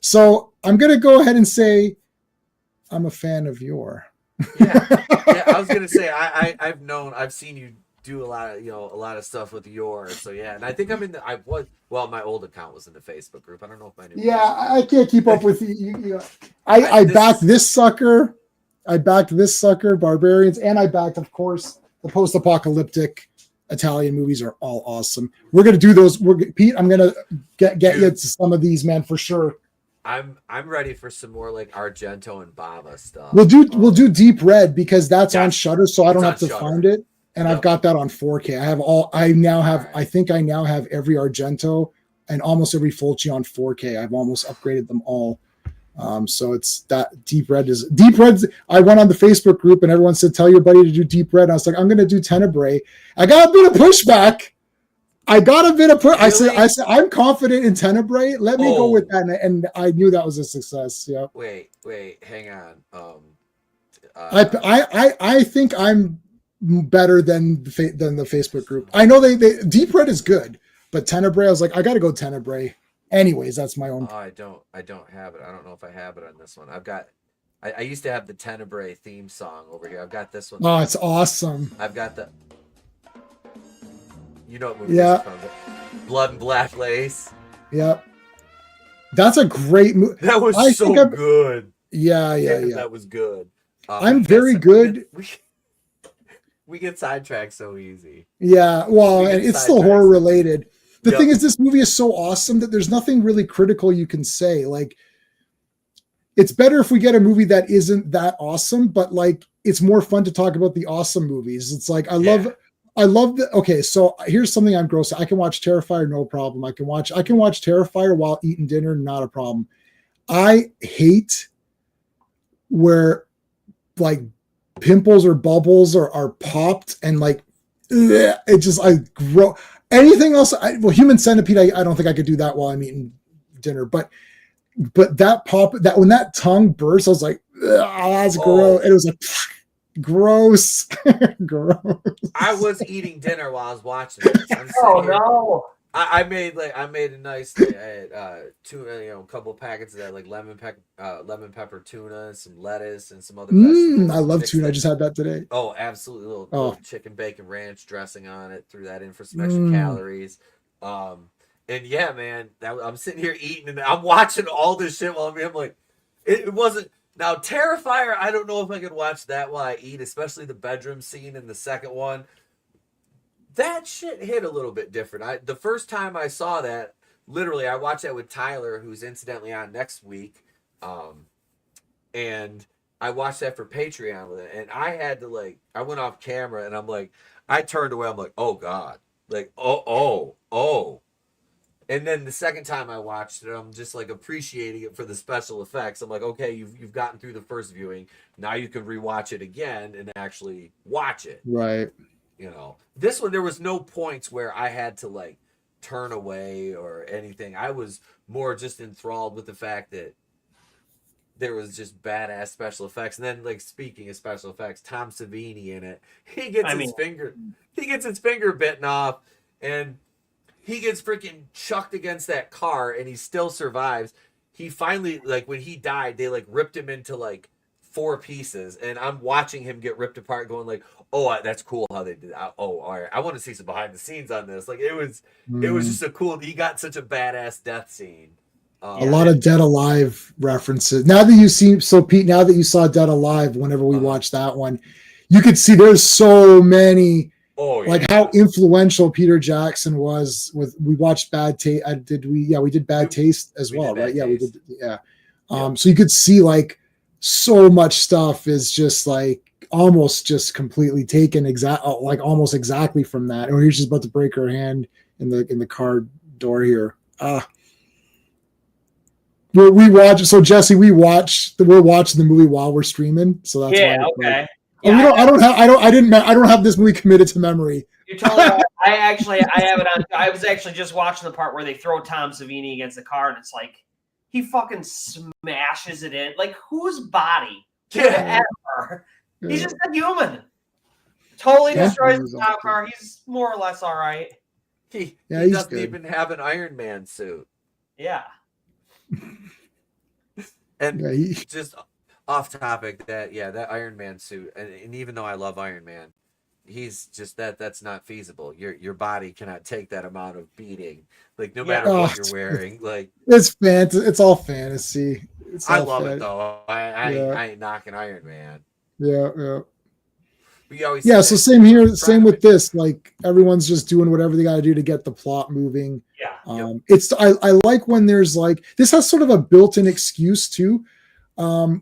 So I'm going to go ahead and say I'm a fan of Yor. Yeah, I was going to say, I've seen you do a lot of stuff with Yor. So yeah, and I think my old account was in the Facebook group. I don't know if my new. Yeah, I can't keep up with you. I backed this sucker. I backed this sucker, Barbarians, and I backed, of course, the post-apocalyptic Italian movies are all awesome. We're gonna do those. Pete, I'm gonna get you to some of these, man, for sure. I'm ready for some more like Argento and Bava stuff. We'll do Deep Red because that's on Shudder, so I don't have to find it. And I've got that on 4K. I think I now have every Argento and almost every Fulci on 4K. I've almost upgraded them all. So it's that Deep Red. I went on the Facebook group and everyone said, tell your buddy to do Deep Red. And I was like, I'm going to do Tenebrae. I got a bit of pushback. I got a bit of I said I'm confident in Tenebrae. Let me go with that, and I knew that was a success. Yeah. Wait, hang on. I think I'm better than the Facebook group. I know they Deep Red is good, but Tenebrae, I was like, I got to go Tenebrae. Anyways, that's my own. Oh, I don't have it. I don't know if I have it on this one. I've got. I used to have the Tenebrae theme song over here. I've got this one. Oh, it's awesome. I've got the. You know what movie this is from? Blood and Black Lace. Yep. That's a great movie. That was so good. Yeah. That was good. I'm very good. We get sidetracked so easy. Yeah, well, and it's still horror related. The thing is, this movie is so awesome that there's nothing really critical you can say. Like, it's better if we get a movie that isn't that awesome, but like, it's more fun to talk about the awesome movies. It's like, I love the, okay, so here's something I'm gross. I can watch Terrifier, no problem. I can watch Terrifier while eating dinner, not a problem. I hate where like pimples or bubbles are popped and like, it just, I grow anything else. Human Centipede, I don't think I could do that while I'm eating dinner, but that when that tongue burst, I was like, that's gross. And it was like, gross. Gross. I was eating dinner while I was watching this. No. I made a nice tuna, a couple of packets of that, like lemon pepper tuna, and some lettuce and some other vegetables. I love tuna. I just had that today. Oh, absolutely. Little chicken bacon ranch dressing on it. Threw that in for some extra calories. And yeah, man, I'm sitting here eating and I'm watching all this shit while I'm like, it wasn't. Now, Terrifier, I don't know if I could watch that while I eat, especially the bedroom scene in the second one. That shit hit a little bit different. The first time I saw that, literally, I watched that with Tyler, who's incidentally on next week. And I watched that for Patreon with it. And I had to, I went off camera and I'm like, I turned away. I'm like, oh, God. Like, oh. And then the second time I watched it, I'm just appreciating it for the special effects. I'm like, okay, you've gotten through the first viewing. Now you can rewatch it again and actually watch it. Right. This one, there was no points where I had to turn away or anything. I was more just enthralled with the fact that there was just badass special effects. And then speaking of special effects, Tom Savini in it, he gets his finger bitten off and he gets freaking chucked against that car and he still survives. He finally, when he died, they ripped him into 4 pieces, and I'm watching him get ripped apart going oh, that's cool how they did that. Oh, all right. I want to see some behind the scenes on this. It was just a cool, he got such a badass death scene. A lot of Dead Alive references. Now that Pete, now that you saw Dead Alive, whenever we watched that one, you could see there's so many, how influential Peter Jackson was we watched Bad Taste. We did Bad Taste as well, right? Yeah, we did. Yeah. So you could see so much stuff is just almost just completely taken almost exactly from that. Or he's just about to break her hand in the car door here. We watch. So Jesse, we're watching the movie while we're streaming. So that's why. Okay. Yeah, I don't have this movie committed to memory. You're totally right. I have it on. I was actually just watching the part where they throw Tom Savini against the car, and it's he fucking smashes it in. Whose body could ever? He's just a human. Totally destroys the cop car. He's more or less all right. He doesn't even have an Iron Man suit. Yeah. And just off topic, that Iron Man suit, and even though I love Iron Man, he's just that's not feasible. Your body cannot take that amount of beating. No matter what you're wearing. It's all fantasy. I love it though. I ain't knocking Iron Man. Yeah. So same here. Same with this. Everyone's just doing whatever they got to do to get the plot moving. Yeah. I like when there's this has sort of a built-in excuse too,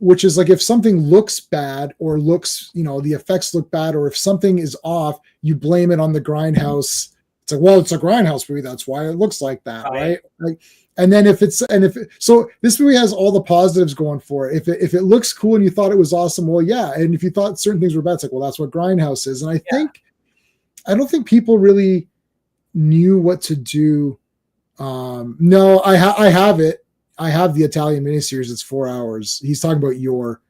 which is if something looks bad or looks, the effects look bad, or if something is off, you blame it on the Grindhouse. It's it's a Grindhouse movie. That's why it looks like that, right? And then so this movie has all the positives going for it. If it looks cool and you thought it was awesome, well, yeah. And if you thought certain things were bad, it's that's what Grindhouse is. And I don't think people really knew what to do. No, I have it. I have the Italian miniseries. It's 4 hours. He's talking about Your.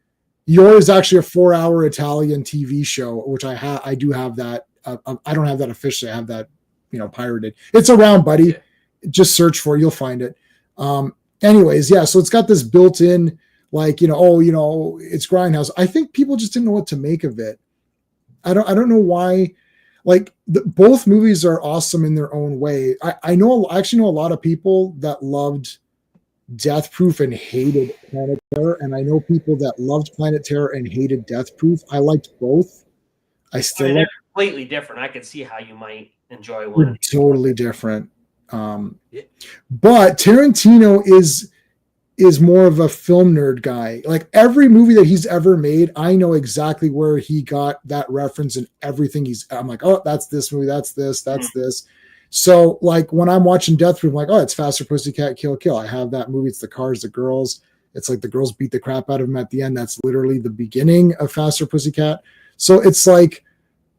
Your is actually a 4-hour Italian TV show, which I do have that. I don't have that officially. I have that, pirated. It's around, buddy. Yeah. Just search for it. You'll find it. Anyways, yeah. So it's got this built-in, it's Grindhouse. I think people just didn't know what to make of it. I don't know why. Like both movies are awesome in their own way. I actually know a lot of people that loved Death Proof and hated Planet Terror, and I know people that loved Planet Terror and hated Death Proof. I liked both. They're completely different. I can see how you might enjoy one. They're totally different. But Tarantino is more of a film nerd guy. Like every movie that he's ever made, I know exactly where he got that reference and everything. I'm like, oh, that's this movie, that's this, that's this. So like when I'm watching Death Proof, I'm like, oh, it's Faster Pussycat Kill Kill. I have that movie. It's the cars, the girls. It's like the girls beat the crap out of him at the end. That's literally the beginning of Faster Pussycat. So it's like,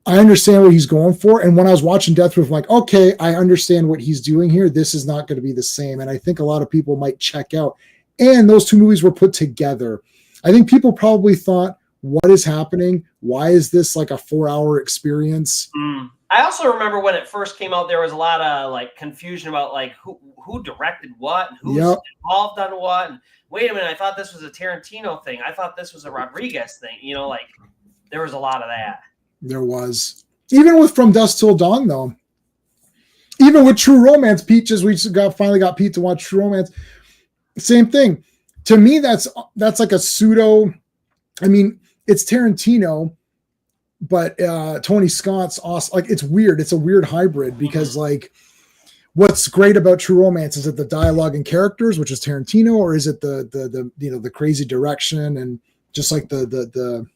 I understand what he's going for. And when I was watching Death Proof, I'm like, okay, I understand what he's doing here. This is not going to be the same. And I think a lot of people might check out. And those two movies were put together. I think people probably thought, what is happening? Why is this like a 4-hour experience? I also remember when it first came out, there was a lot of like confusion about like who directed what and who's involved on what. And wait a minute, I thought this was a Tarantino thing. I thought this was a Rodriguez thing. There was a lot of that. There was. Even with From Dusk Till Dawn, though. Even with True Romance, finally got Pete to watch True Romance. Same thing. To me, that's like a pseudo. I mean, it's Tarantino, but Tony Scott's awesome. Like it's weird. It's a weird hybrid because like, what's great about True Romance is it the dialogue and characters, which is Tarantino, or is it the crazy direction and just like the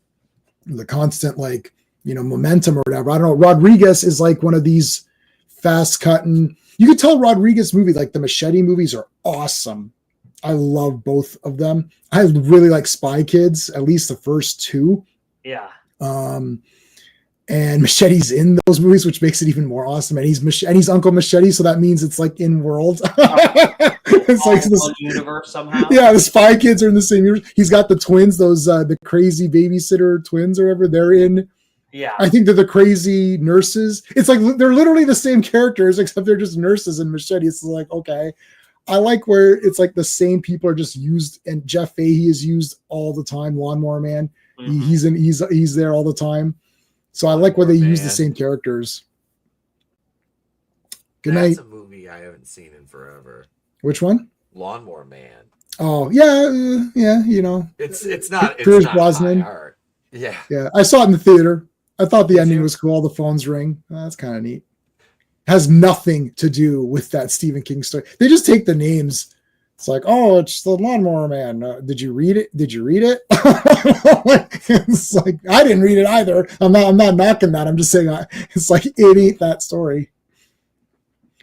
constant like momentum or whatever. I don't know. Rodriguez is like one of these fast cutting. You could tell Rodriguez movie like the Machete movies are awesome. I love both of them. I really like Spy Kids, at least the first two. Yeah. And Machete's in those movies, which makes it even more awesome. And he's Uncle Machete, so that means it's like in world. It's like this universe somehow. Yeah, the Spy Kids are in the same universe. He's got the twins, those the crazy babysitter twins or whatever. They're in. Yeah. I think they're the crazy nurses. It's like they're literally the same characters, except they're just nurses in Machete. It's like, okay. I like where it's like the same people are just used, and Jeff Fahey is used all the time. Lawnmower Man, he's there all the time. So I like where they use the same characters. Good night. That's a movie I haven't seen in forever. Which one? Lawnmower Man. Oh yeah. It's not Brosnan. high art. Yeah. Yeah, I saw it in the theater. I thought the ending was cool. The phones ring. That's kind of neat. Has nothing to do with that Stephen King story. They just take the names. It's like, oh, it's the Lawnmower Man. Did you read it? It's like, I didn't read it either. I'm not knocking that. I'm just saying it's like, it ain't that story.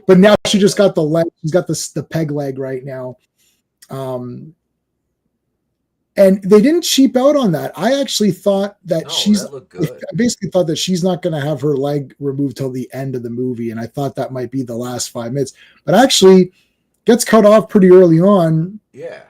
But now she just got the leg. She's got the peg leg right now. And they didn't cheap out on that. I actually thought that I basically thought that she's not going to have her leg removed till the end of the movie. And I thought that might be the last 5 minutes, but actually gets cut off pretty early on. Yeah.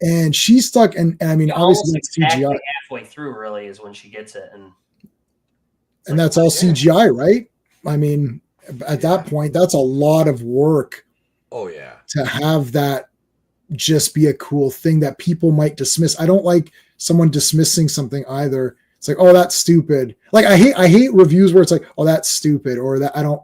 And she's stuck. And I mean, obviously that's CGI. Halfway through really is when she gets it. And that's all CGI, right? I mean, at that point, that's a lot of work. Oh yeah. To have that just be a cool thing that people might dismiss. I don't like someone dismissing something either. It's like, oh, that's stupid. Like I hate reviews where it's like, oh, that's stupid, or that I don't,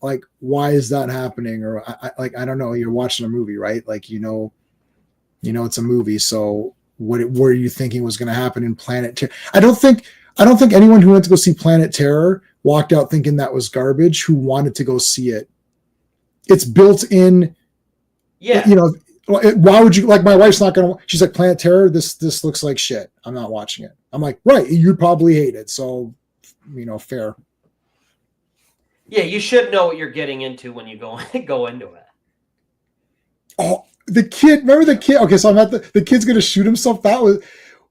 like, why is that happening? Or I don't know. You're watching a movie, right? Like, it's a movie. So what were you thinking was going to happen in Planet Terror? I don't think anyone who went to go see Planet Terror walked out thinking that was garbage, who wanted to go see it. It's built in. Yeah. Why would you, like, my wife's not going to, she's like, Planet Terror, this looks like shit. I'm not watching it. I'm like, right, you'd probably hate it. So, fair. Yeah, you should know what you're getting into when you go into it. Oh, the kid, remember the kid? Okay, so I'm at the kid's going to shoot himself. That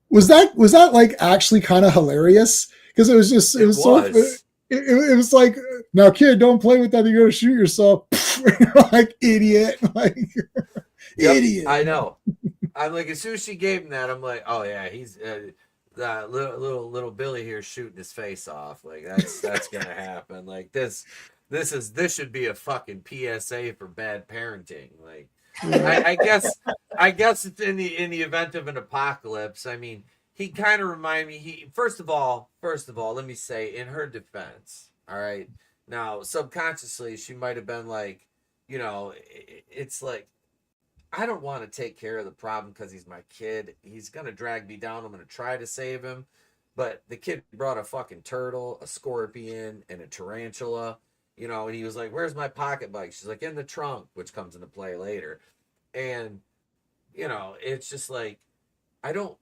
was that like actually kind of hilarious? Because it was it was like, now kid, don't play with that. You're gonna shoot yourself. Like idiot. Like idiot. I know. I'm like, as soon as she gave him that, I'm like, oh yeah, he's little Billy here shooting his face off. Like that's gonna happen. Like this should be a fucking PSA for bad parenting. Like I guess it's in the event of an apocalypse. I mean, he kind of reminded me. First of all, let me say, in her defense, all right. Now, subconsciously, she might have been like, it's like, I don't want to take care of the problem because he's my kid. He's gonna drag me down. I'm gonna try to save him, but the kid brought a fucking turtle, a scorpion, and a tarantula. And he was like, "Where's my pocket bike?" She's like, "In the trunk," which comes into play later. And it's just like, I don't.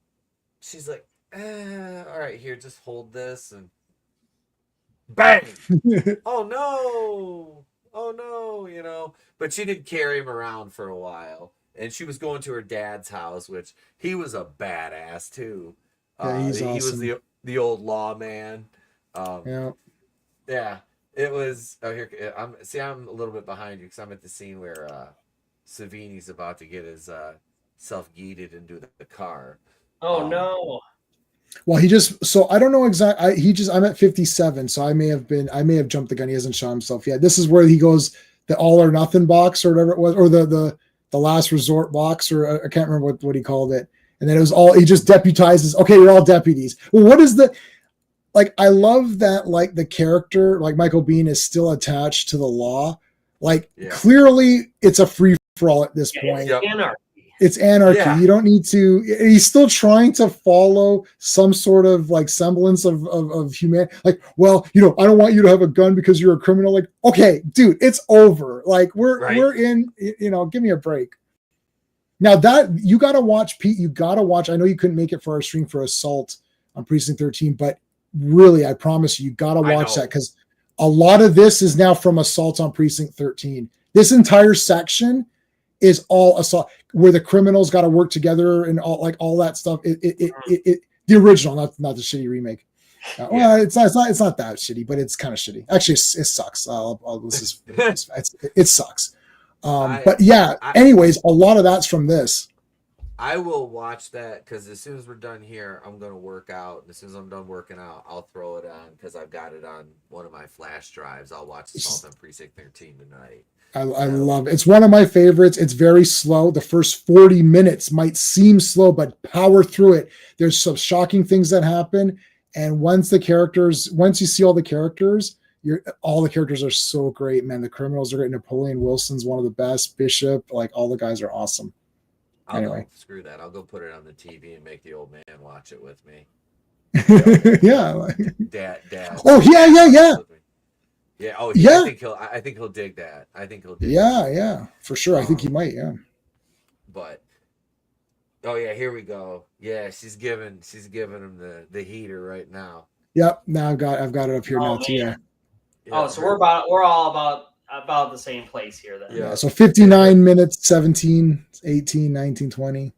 She's like, all right, here, just hold this, and bang! Oh no, But she did carry him around for a while, and she was going to her dad's house, which he was a badass too. Yeah, he's he awesome. was the old lawman. Yeah. It was. Oh, here I'm a little bit behind you because I'm at the scene where Savini's about to get his self yeeted into the car. Oh no. Well, so I don't know exactly. I'm at 57, so I may have jumped the gun. He hasn't shot himself yet. This is where he goes, the all or nothing box or whatever it was, or the last resort box, or I can't remember what he called it. And then it was he just deputizes. Okay, you're all deputies. Well, what is like, I love that, like, the character, like Michael Biehn, is still attached to the law. Like, clearly it's a free for all at this point. It's anarchy. It's anarchy. Yeah. You don't need to. He's still trying to follow some sort of like semblance of humanity. Like, well, I don't want you to have a gun because you're a criminal. Like, okay, dude, it's over. Like, we're in. Give me a break. Now that you got to watch, Pete. You got to watch. I know you couldn't make it for our stream for Assault on Precinct 13, but really, I promise you got to watch that, because a lot of this is now from Assault on Precinct 13. This entire section is all Assault, where the criminals got to work together and all that stuff. The original, not the shitty remake. Well, it's not that shitty, but it's kind of shitty. Actually, it sucks. It sucks. But yeah. Anyways, a lot of that's from this. I will watch that, because as soon as we're done here, I'm going to work out. And as soon as I'm done working out, I'll throw it on, because I've got it on one of my flash drives. I'll watch Assault on Precinct 13 tonight. I love it. It's one of my favorites. It's very slow. The first 40 minutes might seem slow, but power through it. There's some shocking things that happen. And once you see all the characters, all the characters are so great, man. The criminals are great. Napoleon Wilson's one of the best. Bishop, like, all the guys are awesome. Anyway, screw that. I'll go put it on the TV and make the old man watch it with me. Yeah. Dad. Oh, yeah. Yeah. Oh, yeah. I think he'll dig that. Yeah, for sure. I think he might. Yeah. But oh yeah, here we go. Yeah, she's giving him the heater right now. Yep. Now I've got it up here now too. Yeah. Oh, so we're all about the same place here then. Yeah. So 59 minutes, 17, 18, 19, 20.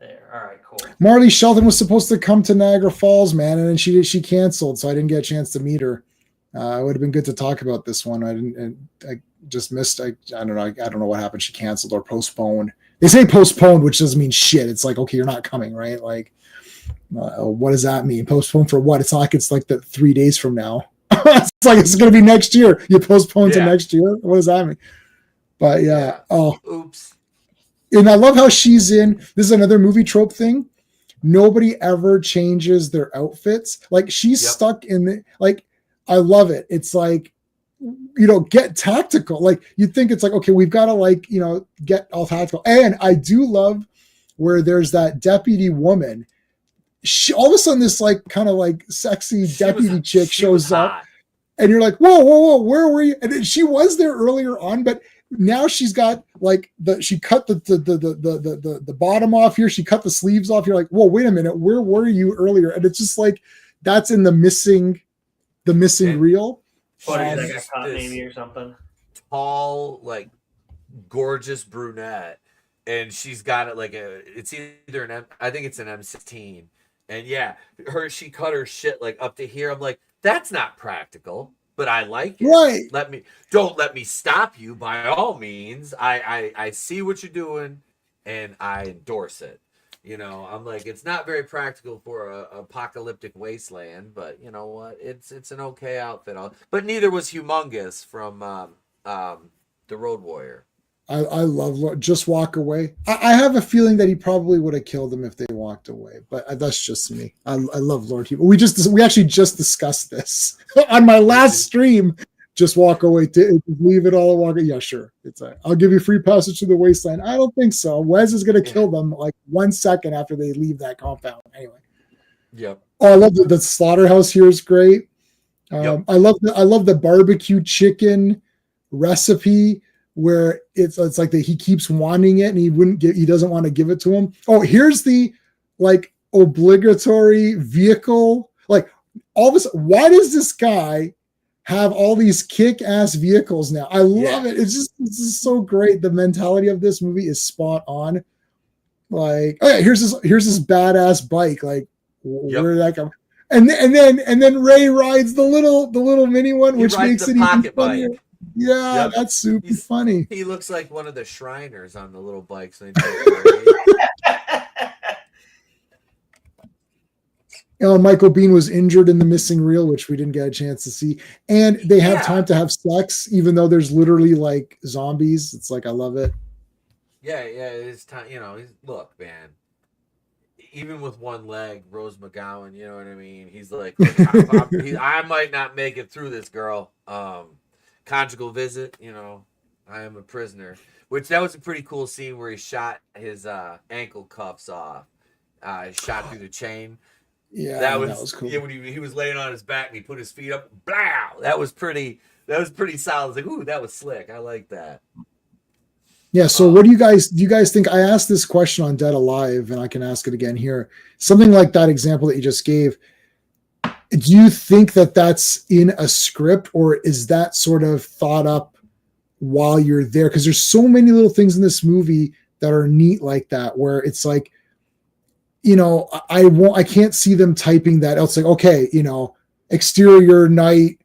There. All right. Cool. Marley Shelton was supposed to come to Niagara Falls, man, and then she canceled, so I didn't get a chance to meet her. It would have been good to talk about this one. I just missed. I don't know. I don't know what happened. She canceled or postponed. They say postponed, which doesn't mean shit. It's like, okay, you're not coming, right? Like, what does that mean? Postponed for what? It's not like it's like the 3 days from now. It's like it's going to be next year. You postpone to next year. What does that mean? But yeah. Oh, oops. And I love how she's in. This is another movie trope thing. Nobody ever changes their outfits. Like, she's stuck in the, like, I love it. It's like, get tactical. Like, you think it's like, okay, we've got to, like, get all tactical. And I do love where there's that deputy woman. She all of a sudden, this like kind of like sexy deputy chick shows up, and you're like, whoa, where were you? And then she was there earlier on, but now she's got like she cut the bottom off here. She cut the sleeves off. You're like, whoa, wait a minute, where were you earlier? And it's just like, that's in the missing reel. What is like a cop maybe or something? Tall, like, gorgeous brunette, and she's got it like it's either I think it's an M16. And yeah, she cut her shit like up to here. I'm like, that's not practical, but I like it. Right. Don't let me stop you by all means. I see what you're doing and I endorse it. I'm like, it's not very practical for a apocalyptic wasteland, but you know what? It's an okay outfit. But neither was Humongous from the Road Warrior. I love Just Walk Away. I have a feeling that he probably would have killed them if they walked away, but that's just me. I love Lord Hugh. We actually just discussed this on my last stream. Just walk away. Leave it all and walk away. Yeah, sure. I'll give you free passage to the wasteland. I don't think so. Wes is going to kill them like 1 second after they leave that compound. Anyway. Yep. Oh, I love the slaughterhouse here is great. Yep. I love the barbecue chicken recipe where it's like that he keeps wanting it and he doesn't want to give it to him. Oh, here's the like obligatory vehicle. Like all this, why does this guy have all these kick-ass vehicles now? I love it. This is so great. The mentality of this movie is spot on. Like, oh yeah, here's this badass bike. Like, where did that come? And then Ray rides the little mini one, which makes it even funnier. Bike. Yeah, that's super funny. He looks like one of the Shriners on the little bikes. Michael Biehn was injured in the missing reel, which we didn't get a chance to see. And they have time to have sex, even though there's literally like zombies. It's like, I love it. Yeah, it's time. Look, man. Even with one leg, Rose McGowan, you know what I mean? He's like, I might not make it through this, girl. Conjugal visit, I am a prisoner. Which that was a pretty cool scene where he shot his ankle cuffs off. Shot through the chain. Yeah, that was cool. Yeah, when he was laying on his back and he put his feet up, blow. That was pretty solid. I was like, ooh, that was slick. I like that. Yeah, so what do you guys think? I asked this question on Dead Alive, and I can ask it again here. Something like that example that you just gave. Do you think that that's in a script, or is that sort of thought up while you're there? Because there's so many little things in this movie that are neat like that, where it's like, I can't see them typing that. It's like, okay, exterior night,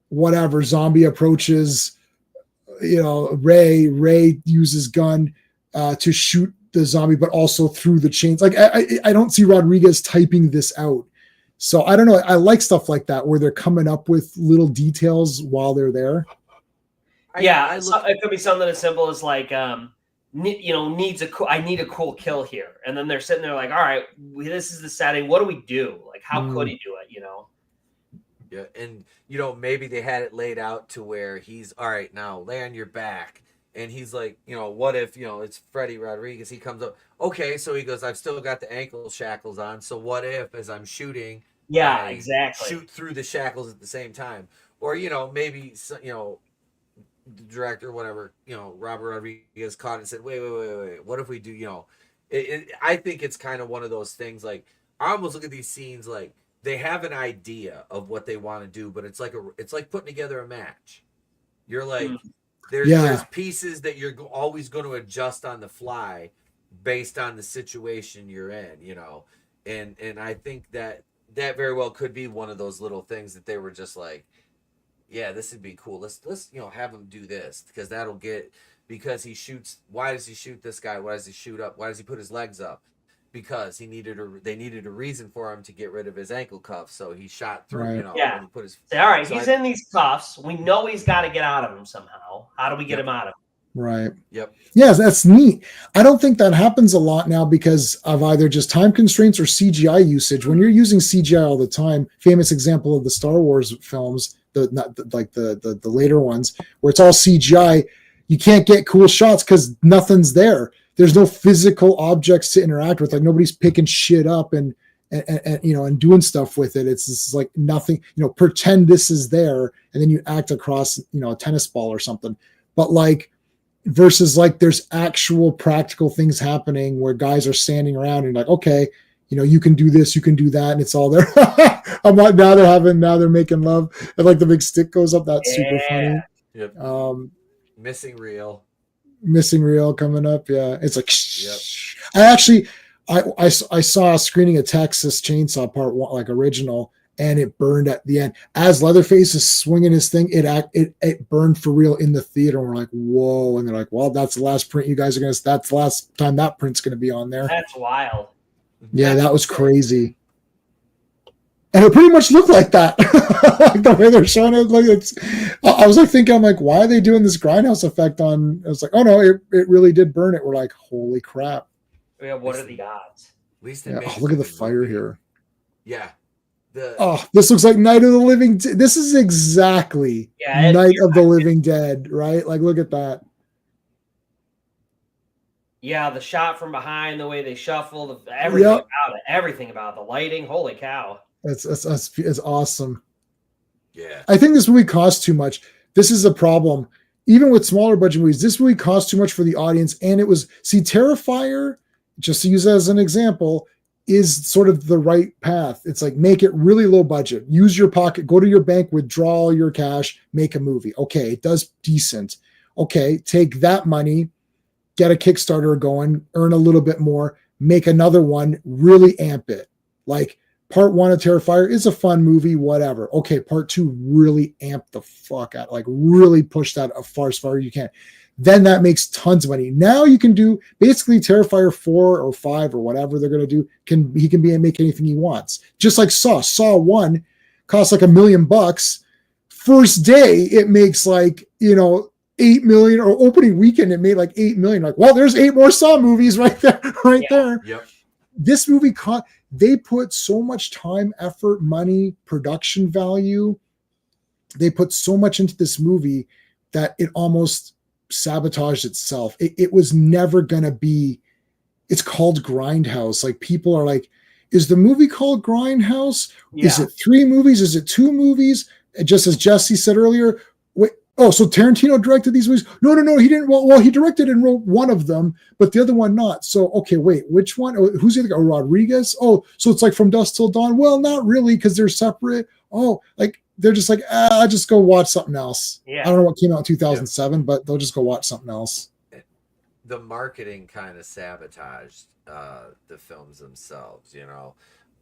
whatever, zombie approaches, Ray uses gun to shoot the zombie, but also through the chains. Like I don't see Rodriguez typing this out. So I don't know. I like stuff like that where they're coming up with little details while they're there. Yeah, it could be something as simple as like, I need a cool kill here, and then they're sitting there like, all right, this is the setting. What do we do? Like, how could he do it? Yeah, and maybe they had it laid out to where he's all right. Now lay on your back, and he's like, what if it's Freddy Rodriguez? He comes up, okay, so he goes, I've still got the ankle shackles on. So what if, as I'm shooting, exactly, shoot through the shackles at the same time, or maybe the director, whatever, Robert Rodriguez caught it and said, wait, what if we do, I think it's kind of one of those things. Like, I almost look at these scenes like they have an idea of what they want to do, but it's like putting together a match. You're like, there's pieces that you're always going to adjust on the fly based on the situation you're in, and I think that very well could be one of those little things that they were just like, yeah, this would be cool. Let's have him do this because he shoots. Why does he shoot this guy? Why does he shoot up? Why does he put his legs up? Because they needed a reason for him to get rid of his ankle cuffs, so he shot through. Right. And he put his. All right, he's in these cuffs. We know he's got to get out of them somehow. How do we get him out of them? Right. Yep. Yes, that's neat. I don't think that happens a lot now because of either just time constraints or CGI usage. When you're using CGI all the time, famous example of the Star Wars films, the later ones, where it's all CGI, you can't get cool shots because nothing's there. There's no physical objects to interact with. Like nobody's picking shit up and doing stuff with it. It's just like nothing. Pretend this is there, and then you act across a tennis ball or something. But like versus like there's actual practical things happening where guys are standing around and like, okay, you can do this, you can do that, and it's all there. now they're making love, and like the big stick goes up. That's super funny. Yep. Missing reel coming up. Yeah, it's like, yep. I saw a screening of Texas Chainsaw Part 1, like original, and it burned at the end. As Leatherface is swinging his thing, it burned for real in the theater. And we're like, whoa. And they're like, well, that's the last print you guys are going to, that's the last time that print's going to be on there. That's wild. Yeah, that was crazy. And it pretty much looked like that. Like the way they're showing it. Like I was like thinking, I'm like, why are they doing this Grindhouse effect on? I was like, oh no, it really did burn it. We're like, holy crap. Yeah, what are the odds? At least look at the fire here. Yeah. This looks like Night of the Living. This is exactly Night of the Living Dead, right? Like, look at that. Yeah, the shot from behind, the way they shuffle, everything about it, the lighting. Holy cow! It's awesome. Yeah, I think this movie costs too much. This is a problem. Even with smaller budget movies, this movie costs too much for the audience. And it was, Terrifier, just to use as an example, is sort of the right path. It's like, make it really low budget. Use your pocket, go to your bank, withdraw all your cash, make a movie. Okay, it does decent. Okay, take that money, get a Kickstarter going, earn a little bit more, make another one, really amp it. Like Part 1 of Terrifier is a fun movie, whatever. Okay, Part 2, really amp the fuck out, like really push that as far as you can. Then that makes tons of money. Now you can do basically Terrifier 4 or 5 or whatever they're going to do. He can make anything he wants. Just like Saw. Saw 1 costs like $1 million. First day, it makes like, 8 million, or opening weekend, it made like 8 million. Like, well, there's 8 more Saw movies right there, there. Yep. This movie, they put so much time, effort, money, production value. They put so much into this movie that it almost sabotaged itself. It was never going to be, it's called Grindhouse. Like, people are like, is the movie called Grindhouse? Yeah. Is it 3 movies? Is it 2 movies? Just as Jesse said earlier, so Tarantino directed these movies? No, he didn't. Well, he directed and wrote one of them, but the other one not. So, okay, wait, which one? Who's the other guy? Rodriguez? Oh, so it's like From Dusk Till Dawn? Well, not really, because they're separate. Oh, like, they're just like, I'll just go watch something else. Yeah. I don't know what came out in 2007, but they'll just go watch something else. The marketing kind of sabotaged the films themselves,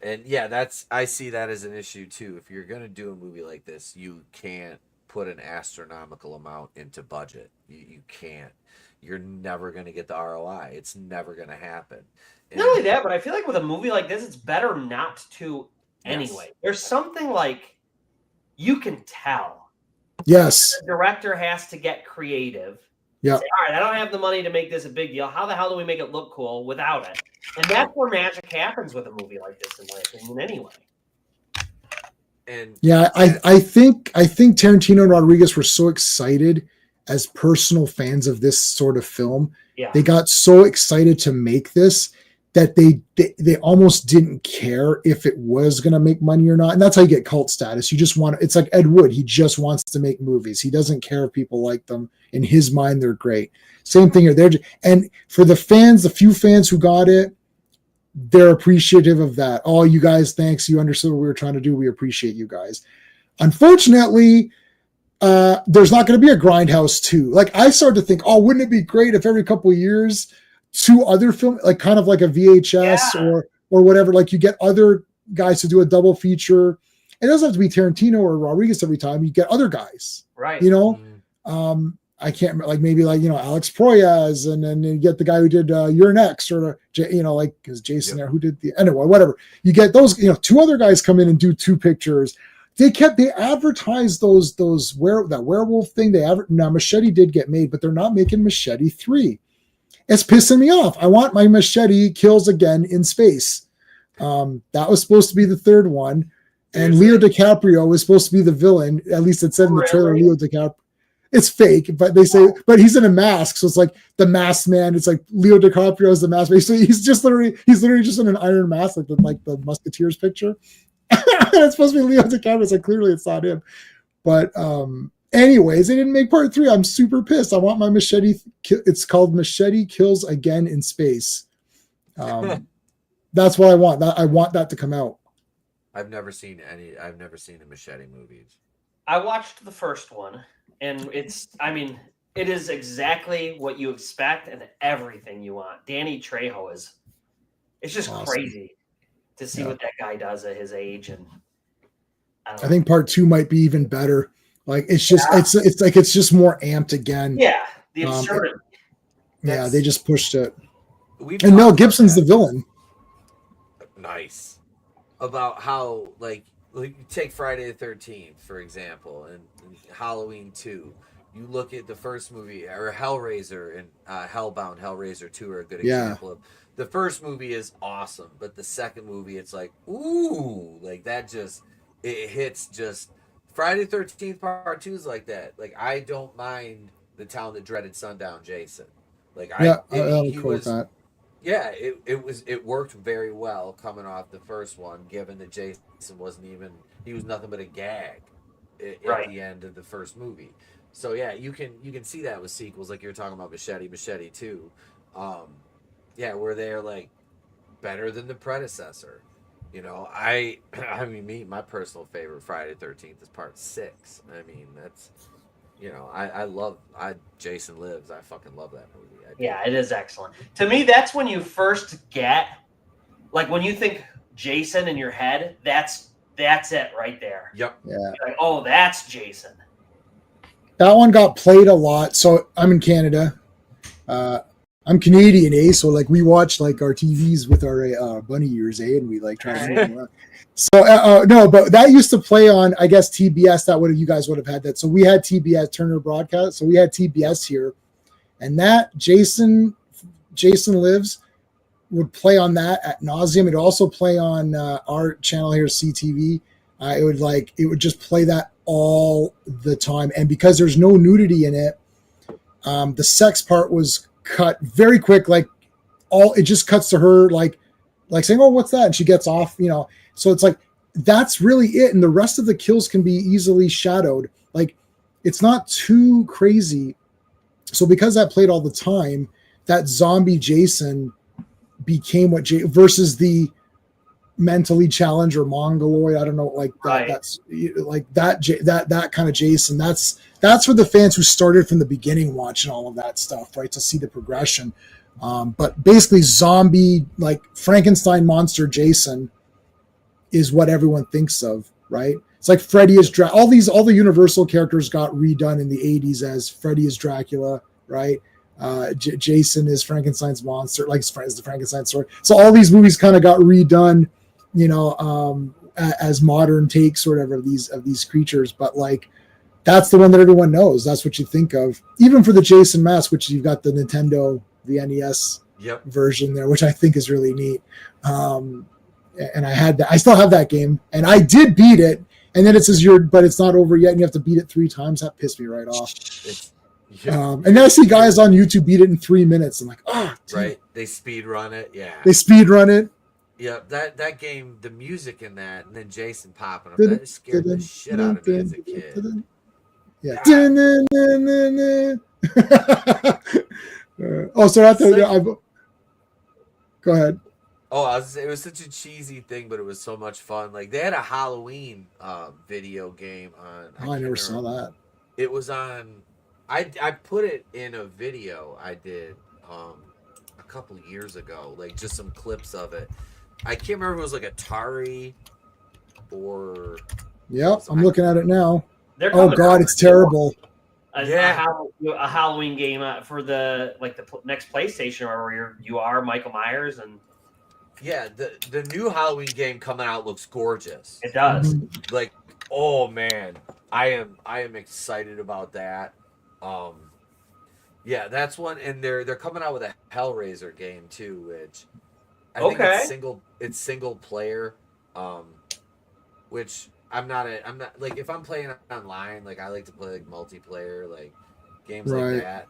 And yeah, I see that as an issue too. If you're going to do a movie like this, you can't put an astronomical amount into budget. You can't. You're never going to get the ROI. It's never going to happen. Not only that, but I feel like with a movie like this, it's better not to anyway. Yes. There's something like, you can tell. Yes. The director has to get creative. Yeah. Say, all right, I don't have the money to make this a big deal. How the hell do we make it look cool without it? And that's where magic happens with a movie like this, in my opinion, anyway. And yeah, I think Tarantino and Rodriguez were so excited as personal fans of this sort of film. Yeah. They got so excited to make this that they almost didn't care if it was going to make money or not. And that's how you get cult status. You just it's like Ed Wood. He just wants to make movies. He doesn't care if people like them. In his mind, they're great. Same thing here. And for the fans, the few fans who got it, they're appreciative of that. Oh, you guys, thanks. You understood what we were trying to do. We appreciate you guys. Unfortunately, there's not going to be a Grindhouse 2. Like, I started to think, wouldn't it be great if every couple of years 2 other films, like kind of like a VHS or whatever, like you get other guys to do a double feature. It doesn't have to be Tarantino or Rodriguez every time. You get other guys, right? I can't remember, like maybe like, Alex Proyas, and then you get the guy who did You're Next, or, like, because Jason there, who did anyway, whatever. You get those, 2 other guys come in and do 2 pictures. They advertised that werewolf thing. Now Machete did get made, but they're not making Machete 3. It's pissing me off. I want my Machete Kills Again in space. That was supposed to be the 3rd one. And Leo DiCaprio was supposed to be the villain. At least it said in the trailer, Leo DiCaprio. It's fake, but they say, but he's in a mask. So it's like the masked man. It's like Leo DiCaprio is the masked man. So he's literally just in an iron mask, like the Musketeers picture. It's supposed to be Leo DiCaprio. It's like, clearly it's not him. But, anyways, they didn't make part 3. I'm super pissed. I want my Machete. It's called Machete Kills Again in Space. That's what I want. I want that to come out. I've never seen a Machete movie. I watched the first one, and it is exactly what you expect and everything you want. Danny Trejo is It's just Awesome. crazy to see what that guy does at his age, and I think part 2 might be even better. Like it's just it's just more amped again. Yeah, the absurdity. They just pushed it. And Mel Gibson's the villain. Nice. About how like you take Friday the 13th for example, and Halloween 2. You look at the first movie, or Hellraiser and Hellbound, Hellraiser 2 are a good example of. The first movie is awesome, but the second movie, it's like, ooh, like that just, it hits just. Friday the 13th Part 2 is like that. Like, I don't mind the town that dreaded sundown, Jason. Like, he was, yeah, it worked very well coming off the first one, given that Jason he was nothing but a gag at the end of the first movie. So yeah, you can see that with sequels, like you're talking about Machete 2. Yeah, where they're like better than the predecessor. You know, I mean, my personal favorite Friday the 13th is Part 6. I mean, that's, you know, I love Jason Lives. I fucking love that movie. Yeah, it is excellent. To me, that's when you first get, like, when you think Jason in your head, that's it right there. Yep. Yeah. You're like, oh, that's Jason. That one got played a lot. So I'm in Canada. I'm Canadian, so like we watch like our TVs with our bunny ears, and we like try to move them around. So no, but that used to play on, I guess, TBS. You guys would have had that. So we had TBS, Turner Broadcast. So we had TBS here, and that Jason Lives would play on that at nauseum. It'd also play on our channel here, CTV. It would just play that all the time, and because there's no nudity in it, the sex part was cut very quick. Like it just cuts to her like saying, "Oh, what's that?" and she gets off. You know, so it's like that's really it, and the rest of the kills can be easily shadowed. Like it's not too crazy. So because that played all the time, that zombie Jason became versus the mentally challenged or mongoloid, I don't know, like that. Right. That's like that kind of Jason. That's for the fans who started from the beginning watching all of that stuff, right? To see the progression. But basically, zombie, like Frankenstein monster Jason, is what everyone thinks of, right? It's like Freddy is all the Universal characters got redone in the 80s as Freddy is Dracula, right? Jason is Frankenstein's monster, like is the Frankenstein story. So all these movies kind of got redone, you know, as modern takes or whatever of these creatures. But like, that's the one that everyone knows. That's what you think of. Even for the Jason mask, which you've got the Nintendo, the NES version there, which I think is really neat. And I still have that game, and I did beat it. And then it says but it's not over yet, and you have to beat it 3 times. That pissed me right off. And then I see guys on YouTube beat it in 3 minutes. I'm like, right. They speed run it. Yeah. They speed run it. Yeah, that game, the music in that, and then Jason popping up, that scared the shit out of me as a kid. Yeah. Go ahead. Oh, it was such a cheesy thing, but it was so much fun. Like, they had a Halloween video game on. I never saw that. It was on. I put it in a video I did a couple years ago, like just some clips of it. I can't remember if it was like Atari or. Yep, I'm looking at it now. Oh God, it's terrible. A Halloween game for the next PlayStation, where you are Michael Myers and. Yeah, the new Halloween game coming out looks gorgeous. It does. Like, oh man, I am excited about that. Yeah, that's one, and they're coming out with a Hellraiser game too, which I think it's single player. Which I'm not like, if I'm playing online, like I like to play like multiplayer, like games like that.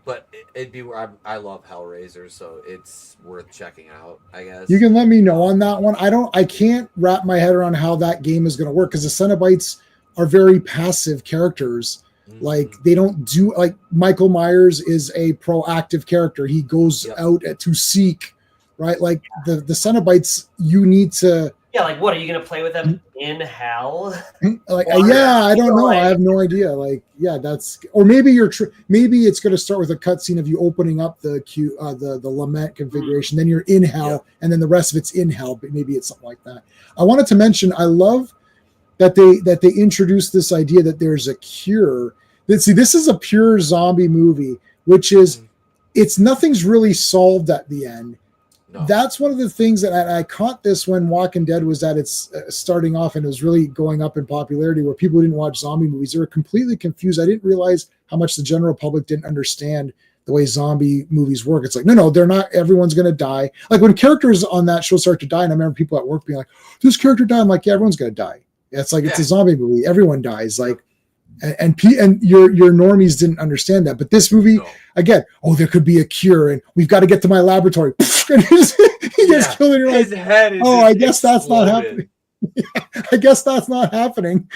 But it'd be where I love Hellraiser, so it's worth checking out, I guess. You can let me know on that one. I can't wrap my head around how that game is going to work, because the Cenobites are very passive characters. Mm-hmm. Like, they don't do, like, Michael Myers is a proactive character. He goes out to seek, right? Like the Cenobites, you need to Yeah, like what are you gonna play with them in hell? Like, Or, yeah, I don't know. like- I have no idea. Like, yeah, that's, or maybe maybe it's going to start with a cutscene of you opening up the lament configuration, then you're in hell, and then the rest of it's in hell. But maybe it's something like that. I wanted to mention, I love that they introduced this idea that there's a cure. See, this is a pure zombie movie, which is nothing's really solved at the end. No. That's one of the things that I caught this when Walking Dead was at its starting off and it was really going up in popularity, where people didn't watch zombie movies. They were completely confused. I didn't realize how much the general public didn't understand the way zombie movies work. It's like, no, they're not. Everyone's going to die. Like when characters on that show start to die, and I remember people at work being like, this character died. I'm like, yeah, everyone's going to die. It's like, it's a zombie movie. Everyone dies. Like, and your normies didn't understand that. But this movie, again, there could be a cure, and we've got to get to my laboratory. And he gets killed, and you're like, his head is I guess that's not happening. I guess that's not happening.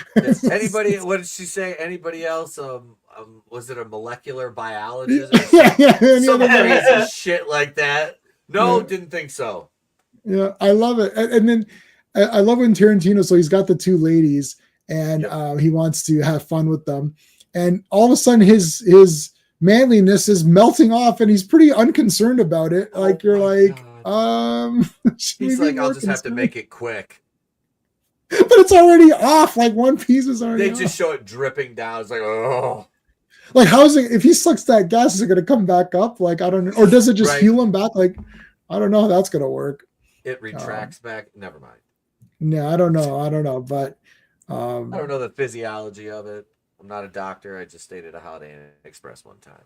Anybody? What did she say? Anybody else? Was it a molecular biologist? Some crazy shit like that. No, didn't think so. Yeah, I love it, and then I love when Tarantino. So he's got the two ladies, and he wants to have fun with them, and all of a sudden his manliness is melting off, and he's pretty unconcerned about it. Like you're like, he's like, I'll just have to make it quick. But it's already off. Like one piece is already. They just show it dripping down. It's like, like how is it? If he sucks that gas, is it going to come back up? Like I don't know, or does it just heal him back? Like I don't know how that's going to work. It retracts back. Never mind. No, I don't know, but I don't know the physiology of it. I'm not a doctor. I just stayed at a Holiday Inn Express one time.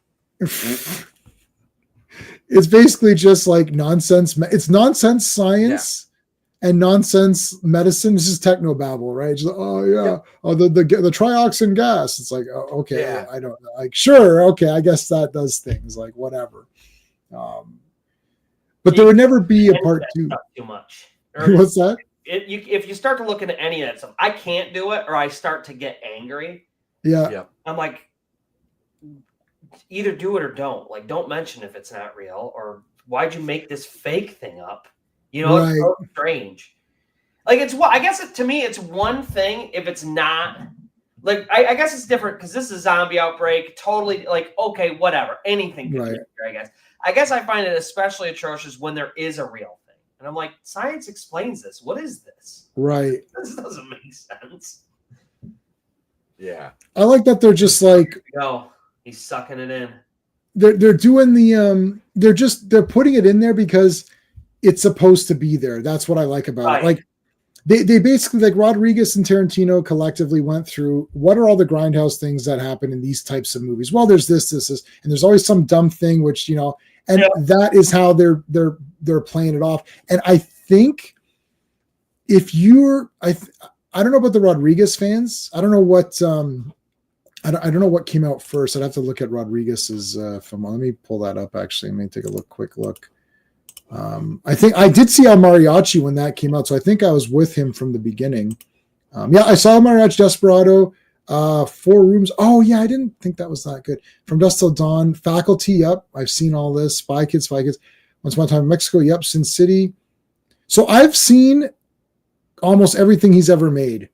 It's basically just like nonsense. It's nonsense science and nonsense medicine. This is technobabble, right? Just, the trioxin gas. It's like, okay, I don't know. Like, sure, okay, I guess that does things. Like, whatever. But there would never be a part two. Too much. What's that? If you start to look into any of that stuff, I can't do it, or I start to get angry. Yeah. I'm like, either do it or don't. Like, don't mention if it's not real, or why'd you make this fake thing up? You know, It's so strange. Like, I guess to me, it's one thing if it's not. Like, I guess it's different because this is a zombie outbreak. Totally, like, okay, whatever. Anything could be here, I guess. I guess I find it especially atrocious when there is a real thing. And I'm like, science explains this. What is this? Right. This doesn't make sense. Yeah. I like that they're just like, no, he's sucking it in. They're doing the they're putting it in there because it's supposed to be there. That's what I like about it. Like they basically, like Rodriguez and Tarantino collectively went through what are all the Grindhouse things that happen in these types of movies. Well, there's this, and there's always some dumb thing which, you know, and that is how they're playing it off. And I think if you're, I don't know about the Rodriguez fans. I don't know what I don't know what came out first. I'd have to look at Rodriguez's film. Let me pull that up. Actually, let me take a quick look. I think I did see El Mariachi when that came out, so I think I was with him from the beginning. I saw El Mariachi, Desperado, 4 Rooms. Oh yeah, I didn't think that was that good. From Dusk Till Dawn, Faculty. Yep, I've seen all this. Spy Kids. Once Upon a Time in Mexico. Yep, Sin City. So I've seen almost everything he's ever made.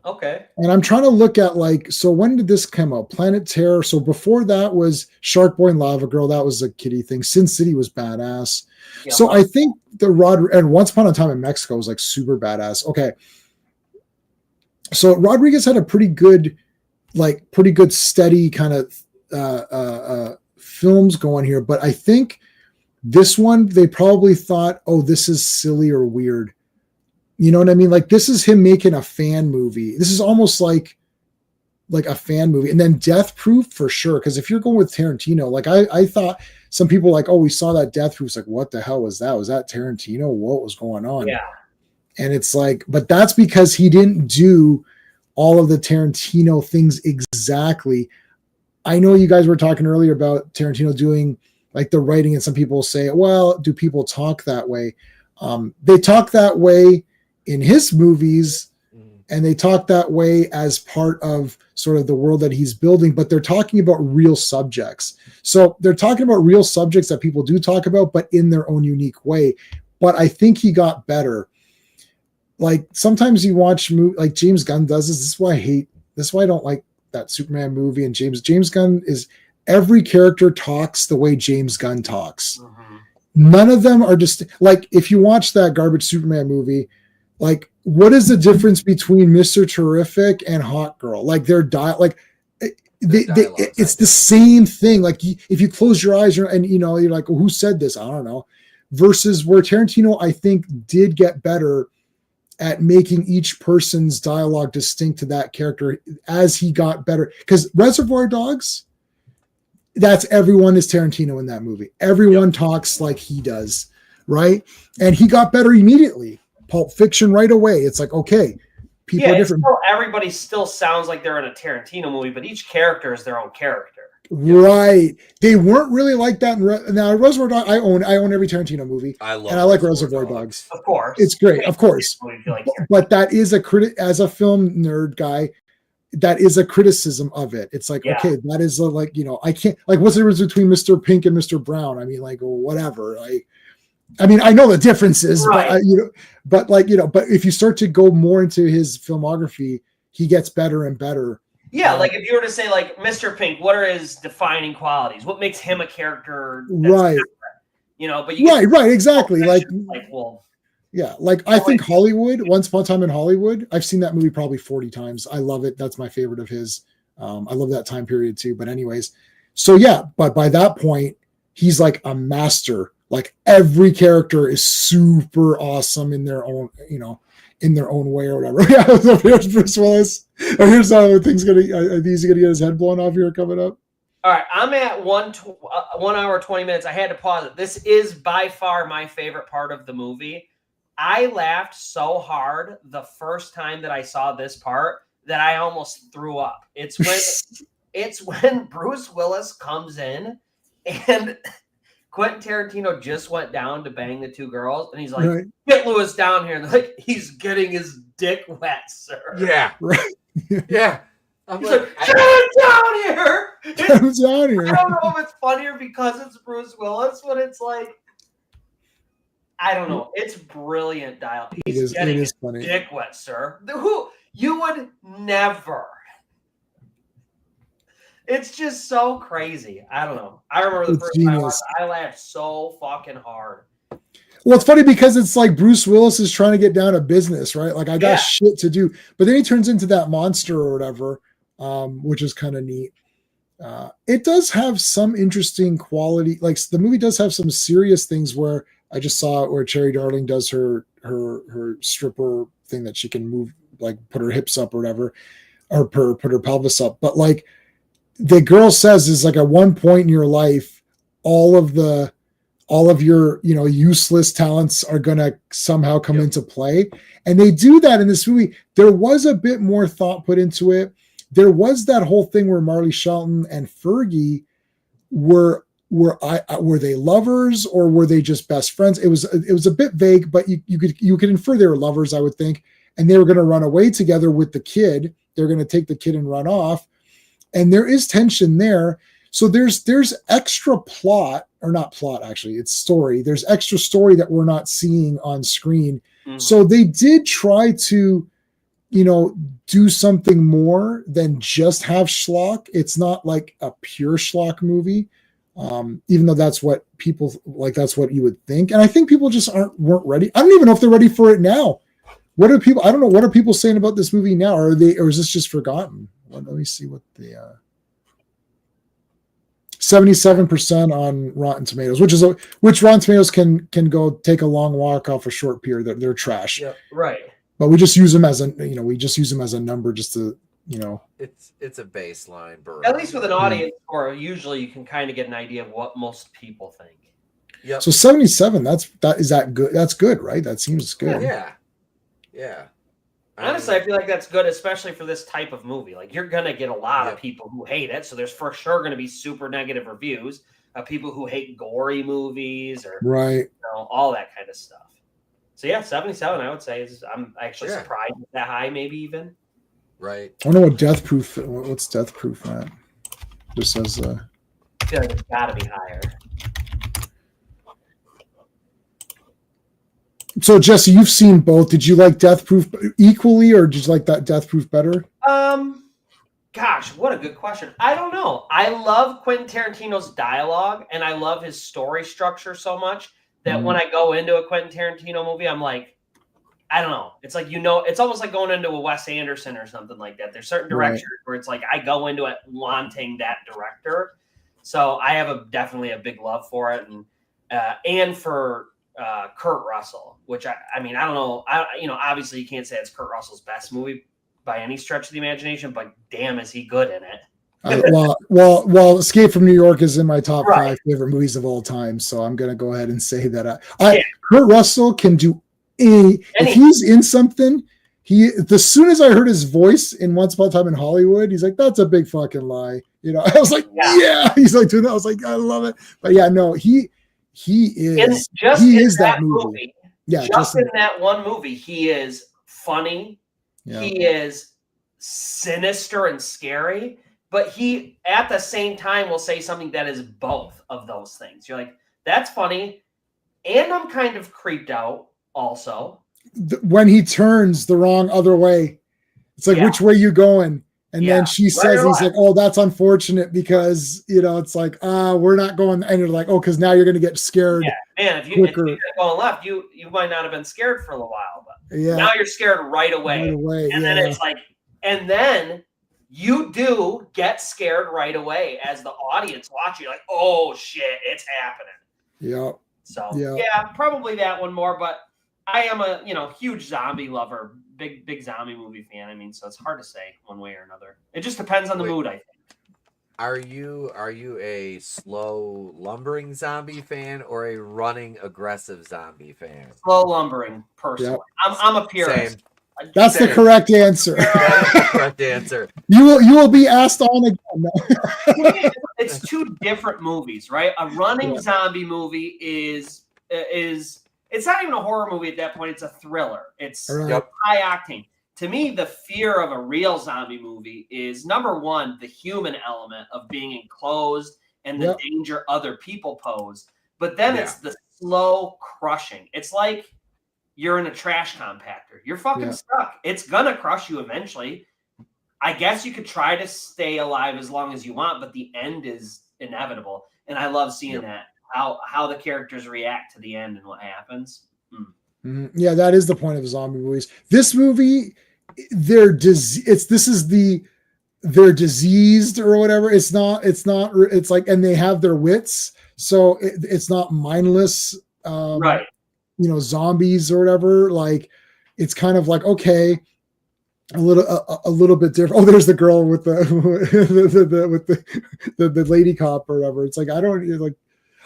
Okay. And I'm trying to look at so when did this come out? Planet Terror. So before that was Shark Boy and Lava Girl. That was a kiddie thing. Sin City was badass. Yeah, so I think and Once Upon a Time in Mexico was like super badass. Okay. So Rodriguez had a pretty good steady kind of films going here. But I think this one, they probably thought, oh, this is silly or weird. You know what I mean? Like this is him making a fan movie. This is almost like a fan movie. And then Death Proof for sure. Because if you're going with Tarantino, like I thought some people like, oh, we saw that Death Proof. It's like, what the hell was that? Was that Tarantino? What was going on? Yeah. And it's like, but that's because he didn't do all of the Tarantino things exactly. I know you guys were talking earlier about Tarantino doing like the writing, and some people say, well, do people talk that way? They talk that way in his movies, and they talk that way as part of sort of the world that he's building, but they're talking about real subjects. So they're talking about real subjects that people do talk about, but in their own unique way. But I think he got better. like sometimes you watch like James Gunn does this. This is why I hate. This is why I don't like that Superman movie. And James Gunn is every character talks the way James Gunn talks. Mhm. None of them are just like if you watch that garbage Superman movie, like what is the difference between Mr. Terrific and Hawk Girl? Like their like it's the same thing. Like if you close your eyes and you know you're like, well, who said this? I don't know. Versus where Tarantino, I think, did get better at making each person's dialogue distinct to that character as he got better. Because Reservoir Dogs, that's everyone is Tarantino in that movie. Everyone talks like he does, right? And he got better immediately. Pulp Fiction right away. It's like, okay, people are different. Everybody still sounds like they're in a Tarantino movie, but each character is their own character. Right. They weren't really like that. Now, Reservoir Dogs, I own every Tarantino movie. I love and I like Reservoir Dogs. Of course. It's great, of course. But that is as a film nerd guy, that is a criticism of it. It's like, okay, that is like, you know, I can't, like, what's the difference between Mr. Pink and Mr. Brown? I mean, like, whatever. I mean, I know the differences, right. But if you start to go more into his filmography, he gets better and better. Yeah, like if you were to say, like, Mr. Pink, what are his defining qualities? What makes him a character? Right. Different? You know, but you right, exactly. Like I think like, Hollywood, Once Upon a Time in Hollywood, I've seen that movie probably 40 times. I love it. That's my favorite of his. I love that time period too. But anyways, so yeah, but by that point, he's like a master. Like every character is super awesome in their own, you know, in their own way or whatever. Yeah, here's Bruce Willis. Oh, here's how are these gonna get his head blown off here coming up. All right, I'm at 1 hour 20 minutes. I had to pause it. This is by far my favorite part of the movie. I laughed so hard the first time that I saw this part that I almost threw up. It's when Bruce Willis comes in and Quentin Tarantino just went down to bang the two girls, and he's like, right. Get Lewis down here. And like, he's getting his dick wet, sir. Yeah. Right. Yeah. He's like, get him down here. Get him down here. I don't know if it's funnier because it's Bruce Willis, but it's like, I don't know. It's brilliant dial. He's getting his dick wet, sir. Who you would never. It's just so crazy. I don't know. I remember the first time I laughed so fucking hard. Well, it's funny because it's like Bruce Willis is trying to get down to business, right? Like I got shit to do, but then he turns into that monster or whatever, which is kind of neat. It does have some interesting quality. Like the movie does have some serious things where I just saw it where Cherry Darling does her stripper thing that she can move, like put her hips up or whatever, or put her pelvis up. But like the girl says is like at one point in your life, all of your, you know, useless talents are going to somehow come into play. And they do that in this movie. There was a bit more thought put into it. There was that whole thing where Marley Shelton and Fergie were they lovers or were they just best friends? It was a bit vague, but you could infer they were lovers, I would think. And they were going to run away together with the kid. They're going to take the kid and run off. And there is tension there. So there's extra plot, or not plot, actually, it's story. There's extra story that we're not seeing on screen. Mm-hmm. So they did try to, you know, do something more than just have schlock. It's not like a pure schlock movie, even though that's what people like. That's what you would think. And I think people just weren't ready. I don't even know if they're ready for it now. I don't know. What are people saying about this movie now? Or is this just forgotten? Let me see what the 77% on Rotten Tomatoes, which Rotten Tomatoes can go take a long walk off a short pier. They're trash. Yeah, right. But we just use them as a number just to, you know. It's a baseline. At least with an audience score, usually you can kind of get an idea of what most people think. Yep. So 77, is that good? That's good, right? That seems good. Yeah. Honestly, I feel like that's good, especially for this type of movie. Like, you're going to get a lot of people who hate it, so there's for sure going to be super negative reviews of people who hate gory movies or all that kind of stuff. So, yeah, 77, I would say, I'm actually surprised it's that high, maybe even. Right. I don't know what Death Proof, what's Death Proof at? Just says... I feel like it's got to be higher. So Jesse, you've seen both. Did you like Death Proof equally, or did you like that Death Proof better? Gosh, what a good question. I don't know. I love Quentin Tarantino's dialogue, and I love his story structure so much that when I go into a Quentin Tarantino movie, I'm like, I don't know. It's like, it's almost like going into a Wes Anderson or something like that. There's certain directors where it's like I go into it wanting that director. So I have definitely a big love for it, and for Kurt Russell, which I mean, I don't know. Obviously you can't say it's Kurt Russell's best movie by any stretch of the imagination, but damn, is he good in it? Well, Escape from New York is in my top 5 favorite movies of all time, so I'm going to go ahead and say that Kurt Russell can do if he's in something. As soon as I heard his voice in Once Upon a Time in Hollywood, he's like, "That's a big fucking lie." I was like, "Yeah." He's like doing that. I was like, "I love it." But yeah, no, he is that movie. Yeah, just in that one movie, he is funny. Yeah. He is sinister and scary, but he, at the same time, will say something that is both of those things. You're like, that's funny, and I'm kind of creeped out also. When he turns the wrong other way, it's like, which way you going? And then she says, he's like, "Oh, that's unfortunate because, it's like, we're not going." And you're like, "Oh, because now you're going to get scared." Yeah, man, if you're going left, you might not have been scared for a little while, but now you're scared right away. And then it's like, and then you do get scared right away as the audience watching. You're like, "Oh shit, it's happening." Yeah. So probably that one more, but I am a huge zombie lover, big zombie movie fan. I mean, so it's hard to say one way or another. It just depends on the mood, I think. Are you a slow lumbering zombie fan or a running aggressive zombie fan? Slow lumbering, personally. Yep. I'm a purist. Same. That's the correct answer. That's the correct answer. You will be asked on again. It's two different movies, right? A running zombie movie is it's not even a horror movie at that point. It's a thriller. It's high octane. To me, the fear of a real zombie movie is, number one, the human element of being enclosed and the danger other people pose. But then it's the slow crushing. It's like you're in a trash compactor. You're fucking stuck. It's going to crush you eventually. I guess you could try to stay alive as long as you want, but the end is inevitable. And I love seeing that. How the characters react to the end and what happens. Yeah, that is the point of zombie movies. This movie, they're diseased or whatever. It's like, and they have their wits, so it's not mindless. Zombies or whatever. Like, it's kind of like, okay, a little bit different. Oh, there's the girl with the lady cop or whatever. It's like,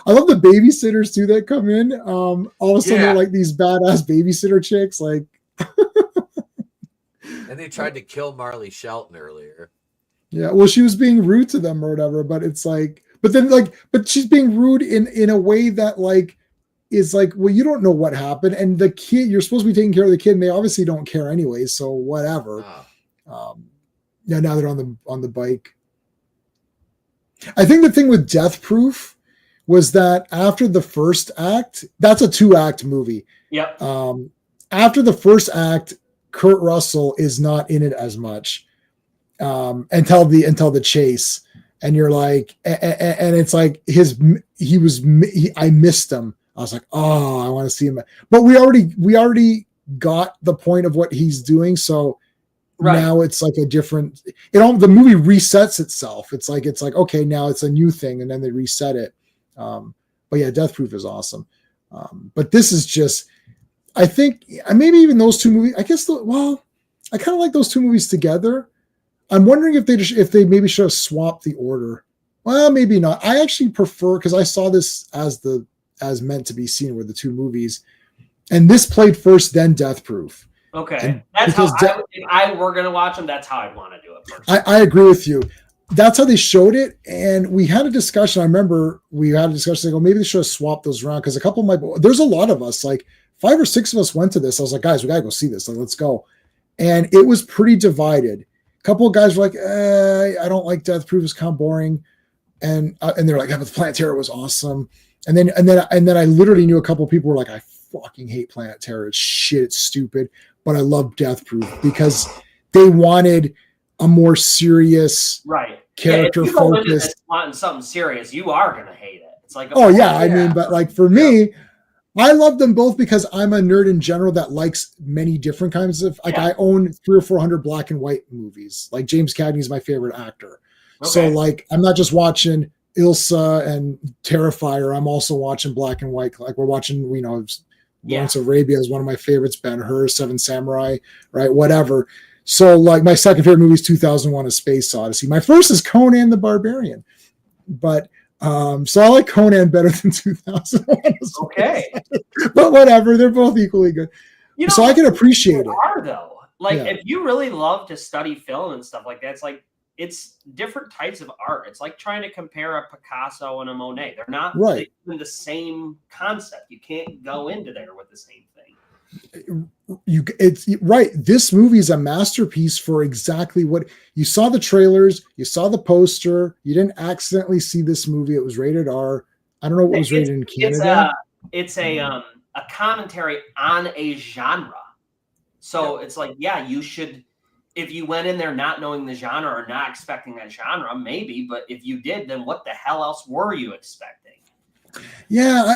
I love the babysitters too that come in. All of a sudden they're like these badass babysitter chicks. Like, and they tried to kill Marley Shelton earlier. Yeah, well, she was being rude to them or whatever. But it's like, but she's being rude in a way that like is like, well, you don't know what happened, and the kid, you're supposed to be taking care of the kid, and they obviously don't care anyway. So whatever. Now they're on the bike. I think the thing with Death Proof was that after the first act, that's a 2-act movie. Yep. After the first act, Kurt Russell is not in it as much until the chase, and you're like, and it's like I missed him. I was like, oh, I want to see him, but we already got the point of what he's doing, so. Now it's like a different. The movie resets itself. It's like okay, now it's a new thing, and then they reset it. But yeah, Death Proof is awesome. But this is just, I think maybe even those two movies, I guess, I kind of like those two movies together. I'm wondering if they maybe should have swapped the order. Well, maybe not. I actually prefer, because I saw this as meant to be seen with the two movies, and this played first, then Death Proof. Okay. And that's how if I were going to watch them, that's how I'd want to do it first. I agree with you. That's how they showed it, and we had a discussion. I remember we had a discussion. Like, maybe they should have swapped those around, because a couple there's a lot of us, like 5 or 6 of us went to this. I was like, guys, we gotta go see this. Like, let's go. And it was pretty divided. A couple of guys were like, I don't like Death Proof, it's kind of boring, and they're like, but the Planet Terror was awesome. And then I literally knew a couple of people were like, I fucking hate Planet Terror. It's shit. It's stupid. But I love Death Proof because they wanted a more serious character if you go into focus. this wanting something serious, you are gonna hate it. It's like, I mean, but like for me, I love them both because I'm a nerd in general that likes many different kinds of, like, I own 300 or 400 black and white movies. Like James Cagney is my favorite actor. So like, I'm not just watching Ilsa and Terrifier. I'm also watching black and white. Like we're watching, Lawrence of Arabia is one of my favorites. Ben-Hur, Seven Samurai, right? Whatever. So like my second favorite movie is 2001: A Space Odyssey. My first is Conan the Barbarian, but so I like Conan better than 2001. Okay, but whatever, they're both equally good. So I can appreciate it. Though, like if you really love to study film and stuff like that, it's like it's different types of art. It's like trying to compare a Picasso and a Monet. They're not even the same concept. You can't go into there with the same thing. It's right. This movie is a masterpiece for exactly what you saw. The trailers, you saw the poster. You didn't accidentally see this movie. It was rated R. I don't know what was rated in Canada. It's a commentary on a genre. So it's like, you should. If you went in there not knowing the genre or not expecting that genre, maybe. But if you did, then what the hell else were you expecting? Yeah,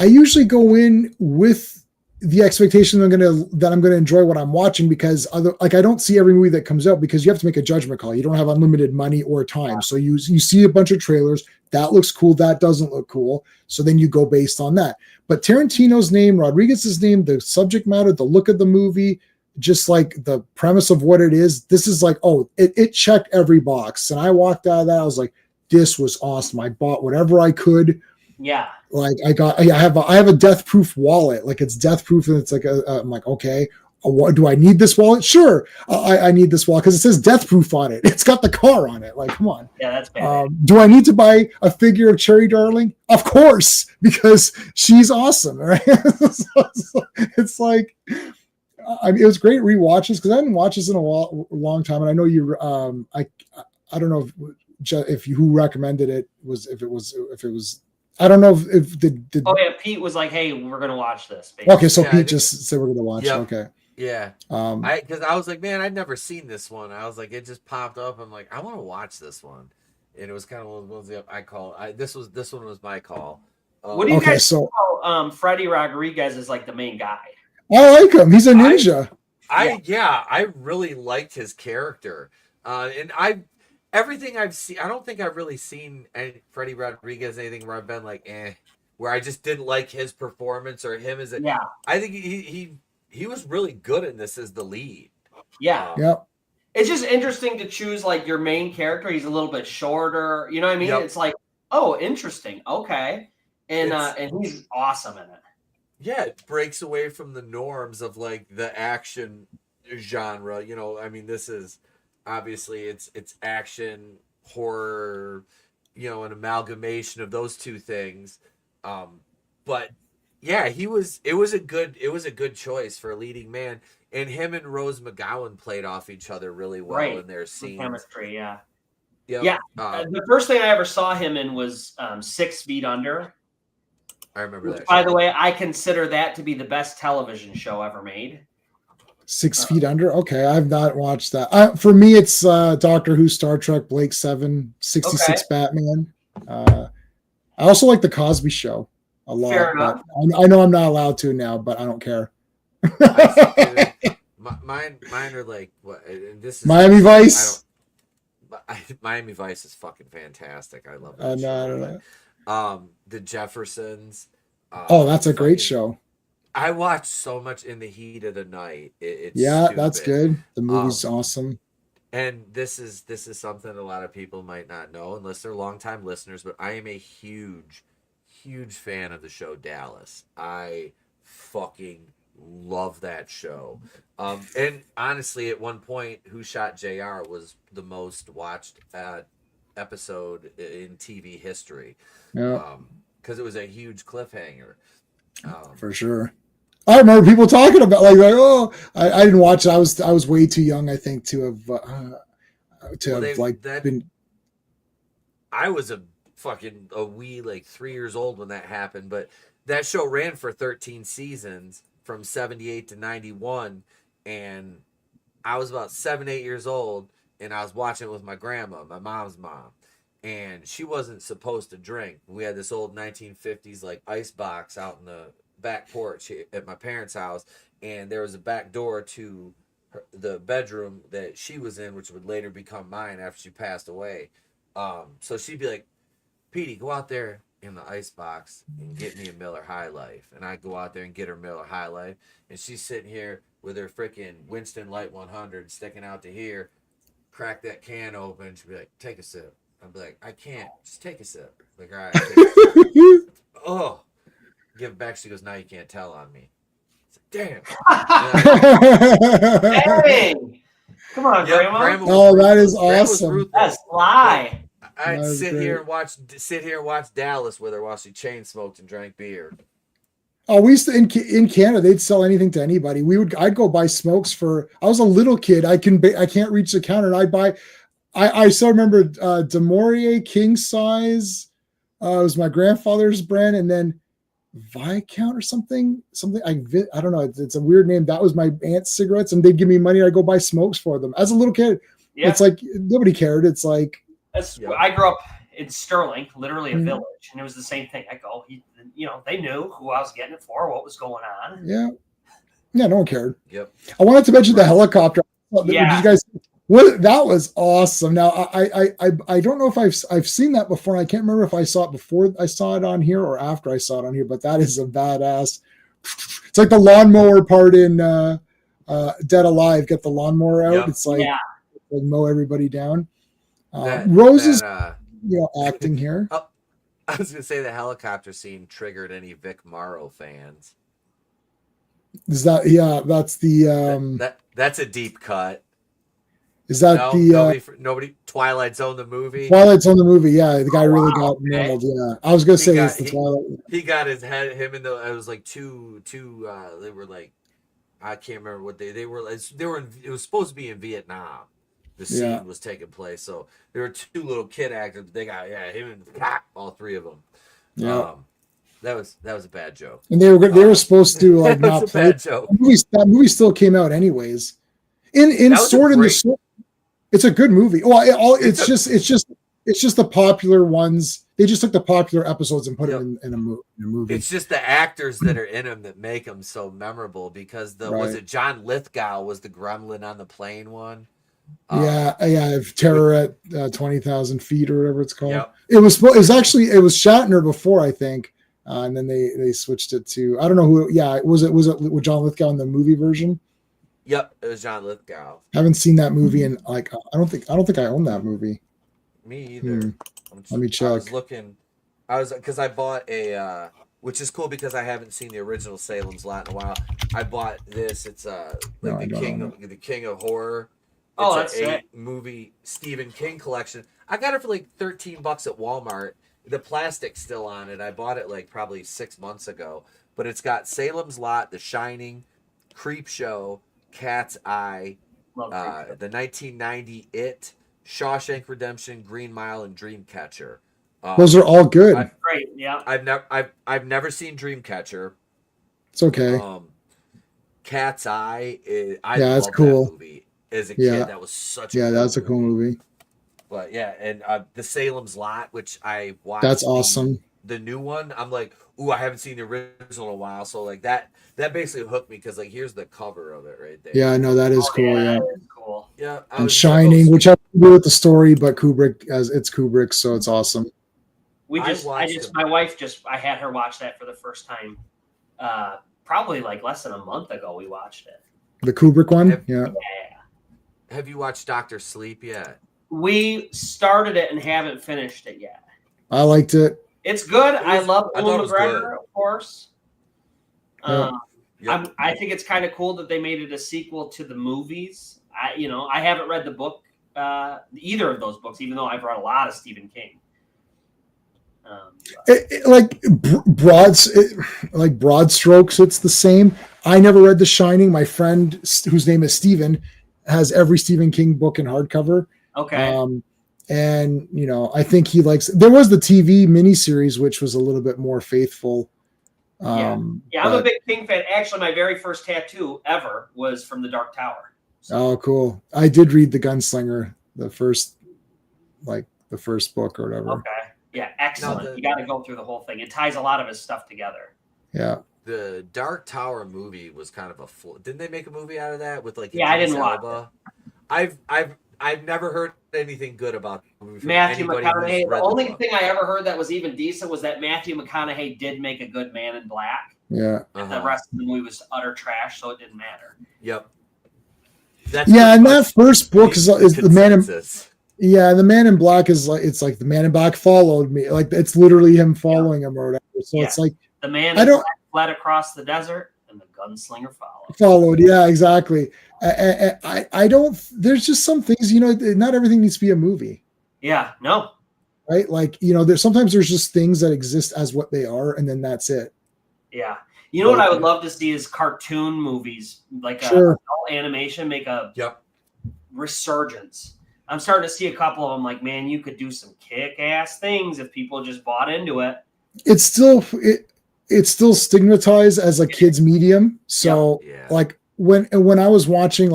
I usually go in with the expectation that I'm gonna enjoy what I'm watching, because I don't see every movie that comes out, because you have to make a judgment call. You don't have unlimited money or time, so you see a bunch of trailers. That looks cool. That doesn't look cool. So then you go based on that. But Tarantino's name, Rodriguez's name, the subject matter, the look of the movie, just like the premise of what it is. This is like, it checked every box, and I walked out of that. I was like, this was awesome. I bought whatever I could. Yeah. Like I have a Death Proof wallet. Like it's Death Proof, and it's like I'm like, okay, do I need this wallet? Sure, I need this wallet because it says Death Proof on it. It's got the car on it. Like, come on. Yeah, that's bad. Do I need to buy a figure of Cherry Darling? Of course, because she's awesome. Right? It's like, I mean, it was great rewatches because I hadn't watched this in a long time, and I know you. I don't know if who recommended it was if it was. I don't know if the Pete was like, "Hey, we're gonna watch this." Basically. Okay, so Pete just said we're gonna watch. Yep. Okay. Yeah. Because I was like, man, I'd never seen this one. I was like, it just popped up. I'm like, I want to watch this one, and it was kind of one of those I call. This one was my call. What do you guys call Freddy Rodriguez is like the main guy? I like him. He's a ninja. I really liked his character, and everything I've seen, I don't think I've really seen Freddy Rodriguez anything where I've been like, where I just didn't like his performance or him as a. Yeah. I think he was really good in this as the lead. Yeah. Yep. It's just interesting to choose like your main character. He's a little bit shorter. You know what I mean? Yep. It's like, interesting. Okay. And he's awesome in it. Yeah, it breaks away from the norms of like the action genre. I mean, this is obviously it's action, horror, an amalgamation of those two things. But yeah, it was a good choice for a leading man, and him and Rose McGowan played off each other really well in their scenes. Chemistry, yeah. Yep. Yeah. The first thing I ever saw him in was 6 Feet Under. I remember that. By the way, I consider that to be the best television show ever made. 6 Feet Under. Okay, I've not watched that. For me, it's Doctor Who, Star Trek, Blake 7, 66 Batman. I also like the Cosby Show a lot. Fair enough. I know I'm not allowed to now, but I don't care. Mine are like what? This is Miami Vice. Miami Vice is fucking fantastic. I love that. No. The Jeffersons. That's a great show. I watched so much In the Heat of the Night. It's that's good. The movie's awesome. And this is something a lot of people might not know unless they're longtime listeners, but I am a huge fan of the show Dallas. I fucking love that show. And honestly, at one point, Who Shot JR was the most watched episode in TV history. Yeah. Because it was a huge cliffhanger. For sure. I remember people talking about I didn't watch it. I was way too young, I think, to have been. I was a wee like 3 years old when that happened, but that show ran for 13 seasons from 78 to 91, and I was about 7, 8 years old, and I was watching it with my grandma, my mom's mom, and she wasn't supposed to drink. We had this old 1950s like ice box out in the back porch at my parents' house, and there was a back door to the bedroom that she was in, which would later become mine after she passed away. So she'd be like, Petey, go out there in the ice box and get me a Miller High Life. And I'd go out there and get her Miller High Life, and she's sitting here with her freaking Winston Light 100 sticking out to here, crack that can open. She'd be like, take a sip. I'd be like, I can't. Just take a sip. Like, all right. Take a sip. Oh. Give it back. She goes, now you can't tell on me. Damn. Dang. Come on, Grandma. Oh, that is awesome. That's lie. I'd sit here and watch Dallas with her while she chain smoked and drank beer. Oh, we used to in Canada, they'd sell anything to anybody. I'd go buy smokes I was a little kid. I can't reach the counter, and I'd buy. I still remember Demorier king size. It was my grandfather's brand, and then Viscount or something. I don't know. It's a weird name. That was my aunt's cigarettes, and they'd give me money. I'd go buy smokes for them as a little kid. Yeah. It's like nobody cared. It's like I grew up in Sterling, literally a village, and it was the same thing. I go, they knew who I was getting it for, what was going on. Yeah, no one cared. Yep. I wanted to mention the helicopter. Yeah. You guys, that was awesome. Now I don't know if I've seen that before. I can't remember if I saw it before I saw it on here or after I saw it on here. But that is a badass. It's like the lawnmower part in Dead Alive. Get the lawnmower out. Yep. It's like mow everybody down. Rose is acting here. Oh, I was gonna say the helicopter scene triggered any Vic Morrow fans. Is that that's the that's a deep cut. Is that nobody Twilight Zone the movie? Twilight Zone the movie, yeah. The guy really got nailed. Yeah, I was gonna say it's the Twilight. He got his head. Him and it was like two. They were like, I can't remember what they were. They were. It was supposed to be in Vietnam. The scene was taking place, so there were two little kid actors. They got him and all three of them. Yeah. That was a bad joke. And they were supposed to like not play. Bad joke. That movie still came out anyways. In Sword in the Sword. It's a good movie. Well, it's just the popular ones. They just took the popular episodes and put it in a movie. It's just the actors that are in them that make them so memorable. Because was it John Lithgow was the gremlin on the plane one? Terror at 20,000 feet or whatever it's called. Yep. It was Shatner before, I think, and then they switched it to I don't know who. Yeah, was it with John Lithgow in the movie version? Yep, it was John Lithgow. I haven't seen that movie in I don't think I own that movie. Me either. Let me check. Because I bought a which is cool because I haven't seen the original Salem's Lot in a while. I bought this. It's the King of Horror. It's that's a movie Stephen King collection. I got it for like $13 at Walmart. The plastic's still on it. I bought it like probably 6 months ago. But it's got Salem's Lot, The Shining, Creepshow, Cat's Eye, the 1990 It, Shawshank Redemption, Green Mile, and Dreamcatcher. Those are all good. Great, yeah. I've never seen Dreamcatcher. It's okay. Cat's Eye, it's cool. That movie as a kid. That was such a that's a cool movie. But and the Salem's Lot, which I watched. That's awesome. The new one, I'm like, ooh, I haven't seen the original in a while, so like that basically hooked me because like here's the cover of it right there. Yeah, no, that is cool. Yeah, that is cool. Yeah, and Shining, which has to do with the story, but it's Kubrick, so it's awesome. I had her watch that for the first time, probably like less than a month ago. We watched it. The Kubrick one, Have you watched Dr. Sleep yet? We started it and haven't finished it yet. I liked it. It's good. I love Ewan McGregor, of course. I think it's kind of cool that they made it a sequel to the movies. I haven't read the book, either of those books, even though I've read a lot of Stephen King. Broad strokes, it's the same. I never read The Shining. My friend, whose name is Steven, has every Stephen King book in hardcover. Okay. And I think he likes. There was the TV miniseries, which was a little bit more faithful Um, Yeah, I'm a but- big King fan. Actually, my very first tattoo ever was from the Dark Tower. So, Oh, cool. I did read The Gunslinger, the first book or whatever. okay. Yeah, excellent. No, You got to go through the whole thing. It ties a lot of his stuff together. Yeah. The Dark Tower movie was kind of didn't they make a movie out of that with like Yeah, I Idris didn't watch Elba? I've never heard anything good about the movie from Matthew anybody McConaughey. who's read The only book. thing I ever heard that was even decent was that Matthew McConaughey did make a good Man in Black. Yeah. And the rest of the movie was utter trash, so it didn't matter. Yep. That's Yeah, and pretty that much first book is the Man in consensus. Yeah, the Man in Black is like it's like the Man in Black followed me. Like it's literally him following him or whatever. So Yeah. it's like The Man I in don't- Black fled across the desert, and the gunslinger followed. followed. Yeah, exactly. I don't. There's just some things, not everything needs to be a movie, Yeah, no. right? Like there's just things that exist as what they are, and then that's it. Yeah. You know what I would love to see is cartoon movies, like Sure. adult animation, make a Yep. resurgence. I'm starting to see a couple of them. Like, man, you could do some kick-ass things if people just bought into it. It's still stigmatized as a kid's medium. So Yeah. like when I was watching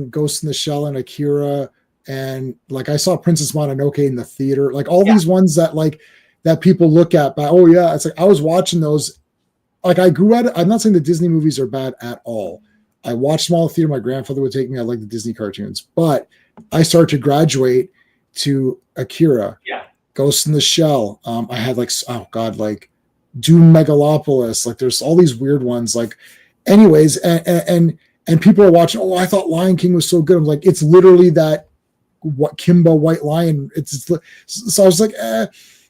Ghost in the Shell and Akira, and like I saw Princess Mononoke in the theater, like all these ones that people look at, but oh yeah, it's like I was watching those. Like I grew out. I'm not saying the Disney movies are bad at all. I watched them all in the theater. My grandfather would take me. I like the Disney cartoons, but I started to graduate to Akira, Ghost in the Shell. I had like Doom Megalopolis. Like there's all these weird ones. Like, anyways, and people are watching. Oh, I thought Lion King was so good. I'm like, it's literally that Kimba White Lion. So I was like,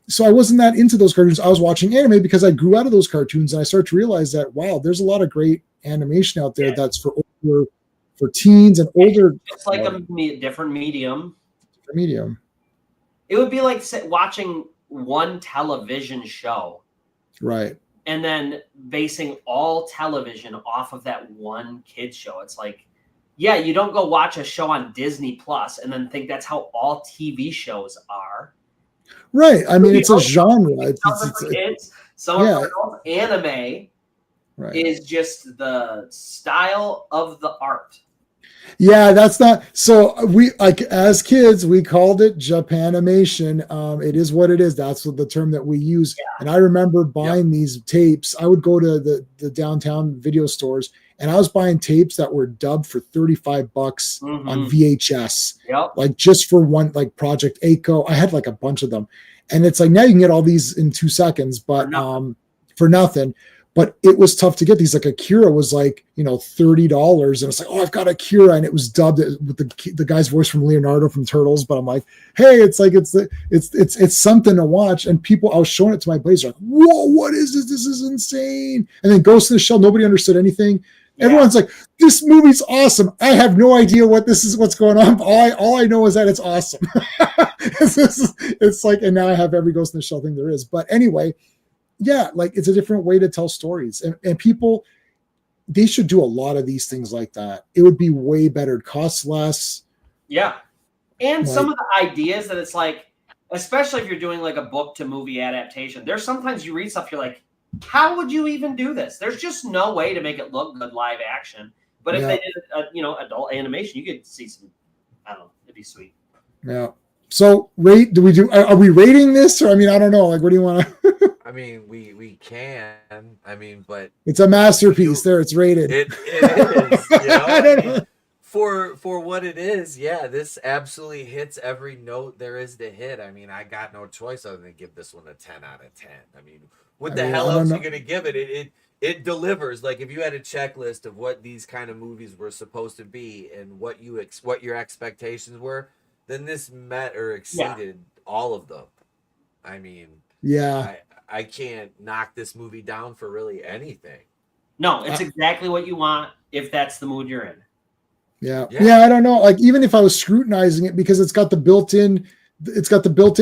So I wasn't that into those cartoons. I was watching anime because I grew out of those cartoons, and I started to realize that wow, there's a lot of great animation out there that's for teens and older. It's like a different medium. Medium. It would be like watching one television show, Right. and then basing all television off of that one kid show. It's like, yeah, you don't go watch a show on Disney Plus and then think that's how all TV shows are. Right. I mean, it's a genre. Some for kids, some for adults. Anime is just the style of the art. Yeah, that's not so. We like as kids, we called it Japanimation. It is what it is. That's what the term that we use. Yeah. And I remember buying these tapes. I would go to the downtown video stores, and I was buying tapes that were dubbed for $35 on VHS. Yep. Like just for one, like Project Echo. I had like a bunch of them, and it's like now you can get all these in 2 seconds, but for nothing. But it was tough to get these. Like Akira was like, $30, and it's like, oh, I've got Akira, and it was dubbed with the guy's voice from Leonardo from Turtles. But I'm like, hey, it's like it's something to watch. And I was showing it to my buddies, like, whoa, what is this? This is insane. And then Ghost in the Shell, nobody understood anything. Yeah. Everyone's like, this movie's awesome. I have no idea what's going on. All I know is that it's awesome. It's like, and now I have every Ghost in the Shell thing there is. But anyway. Yeah, like it's a different way to tell stories. And people, they should do a lot of these things like that. It would be way better. It costs less. Yeah. And some of the ideas that it's like, especially if you're doing like a book to movie adaptation, there's sometimes you read stuff, you're like, how would you even do this? There's just no way to make it look good live action. But if they did adult animation, you could see some, I don't know, it'd be sweet. Yeah. So are we rating this? Or I mean, I don't know. Like, what do you want to? I mean, we can. I mean, but it's a masterpiece. It's rated. It is. I don't know. For what it is, yeah, this absolutely hits every note there is to hit. I mean, I got no choice other than give this one a 10 out of 10. I mean, what the hell else are you gonna give it? It delivers. Like if you had a checklist of what these kind of movies were supposed to be and what your expectations were, then this met or exceeded all of them. I mean, I can't knock this movie down for really anything. No, it's exactly what you want if that's the mood you're in. Yeah, I don't know. Like even if I was scrutinizing it because it's got the built-in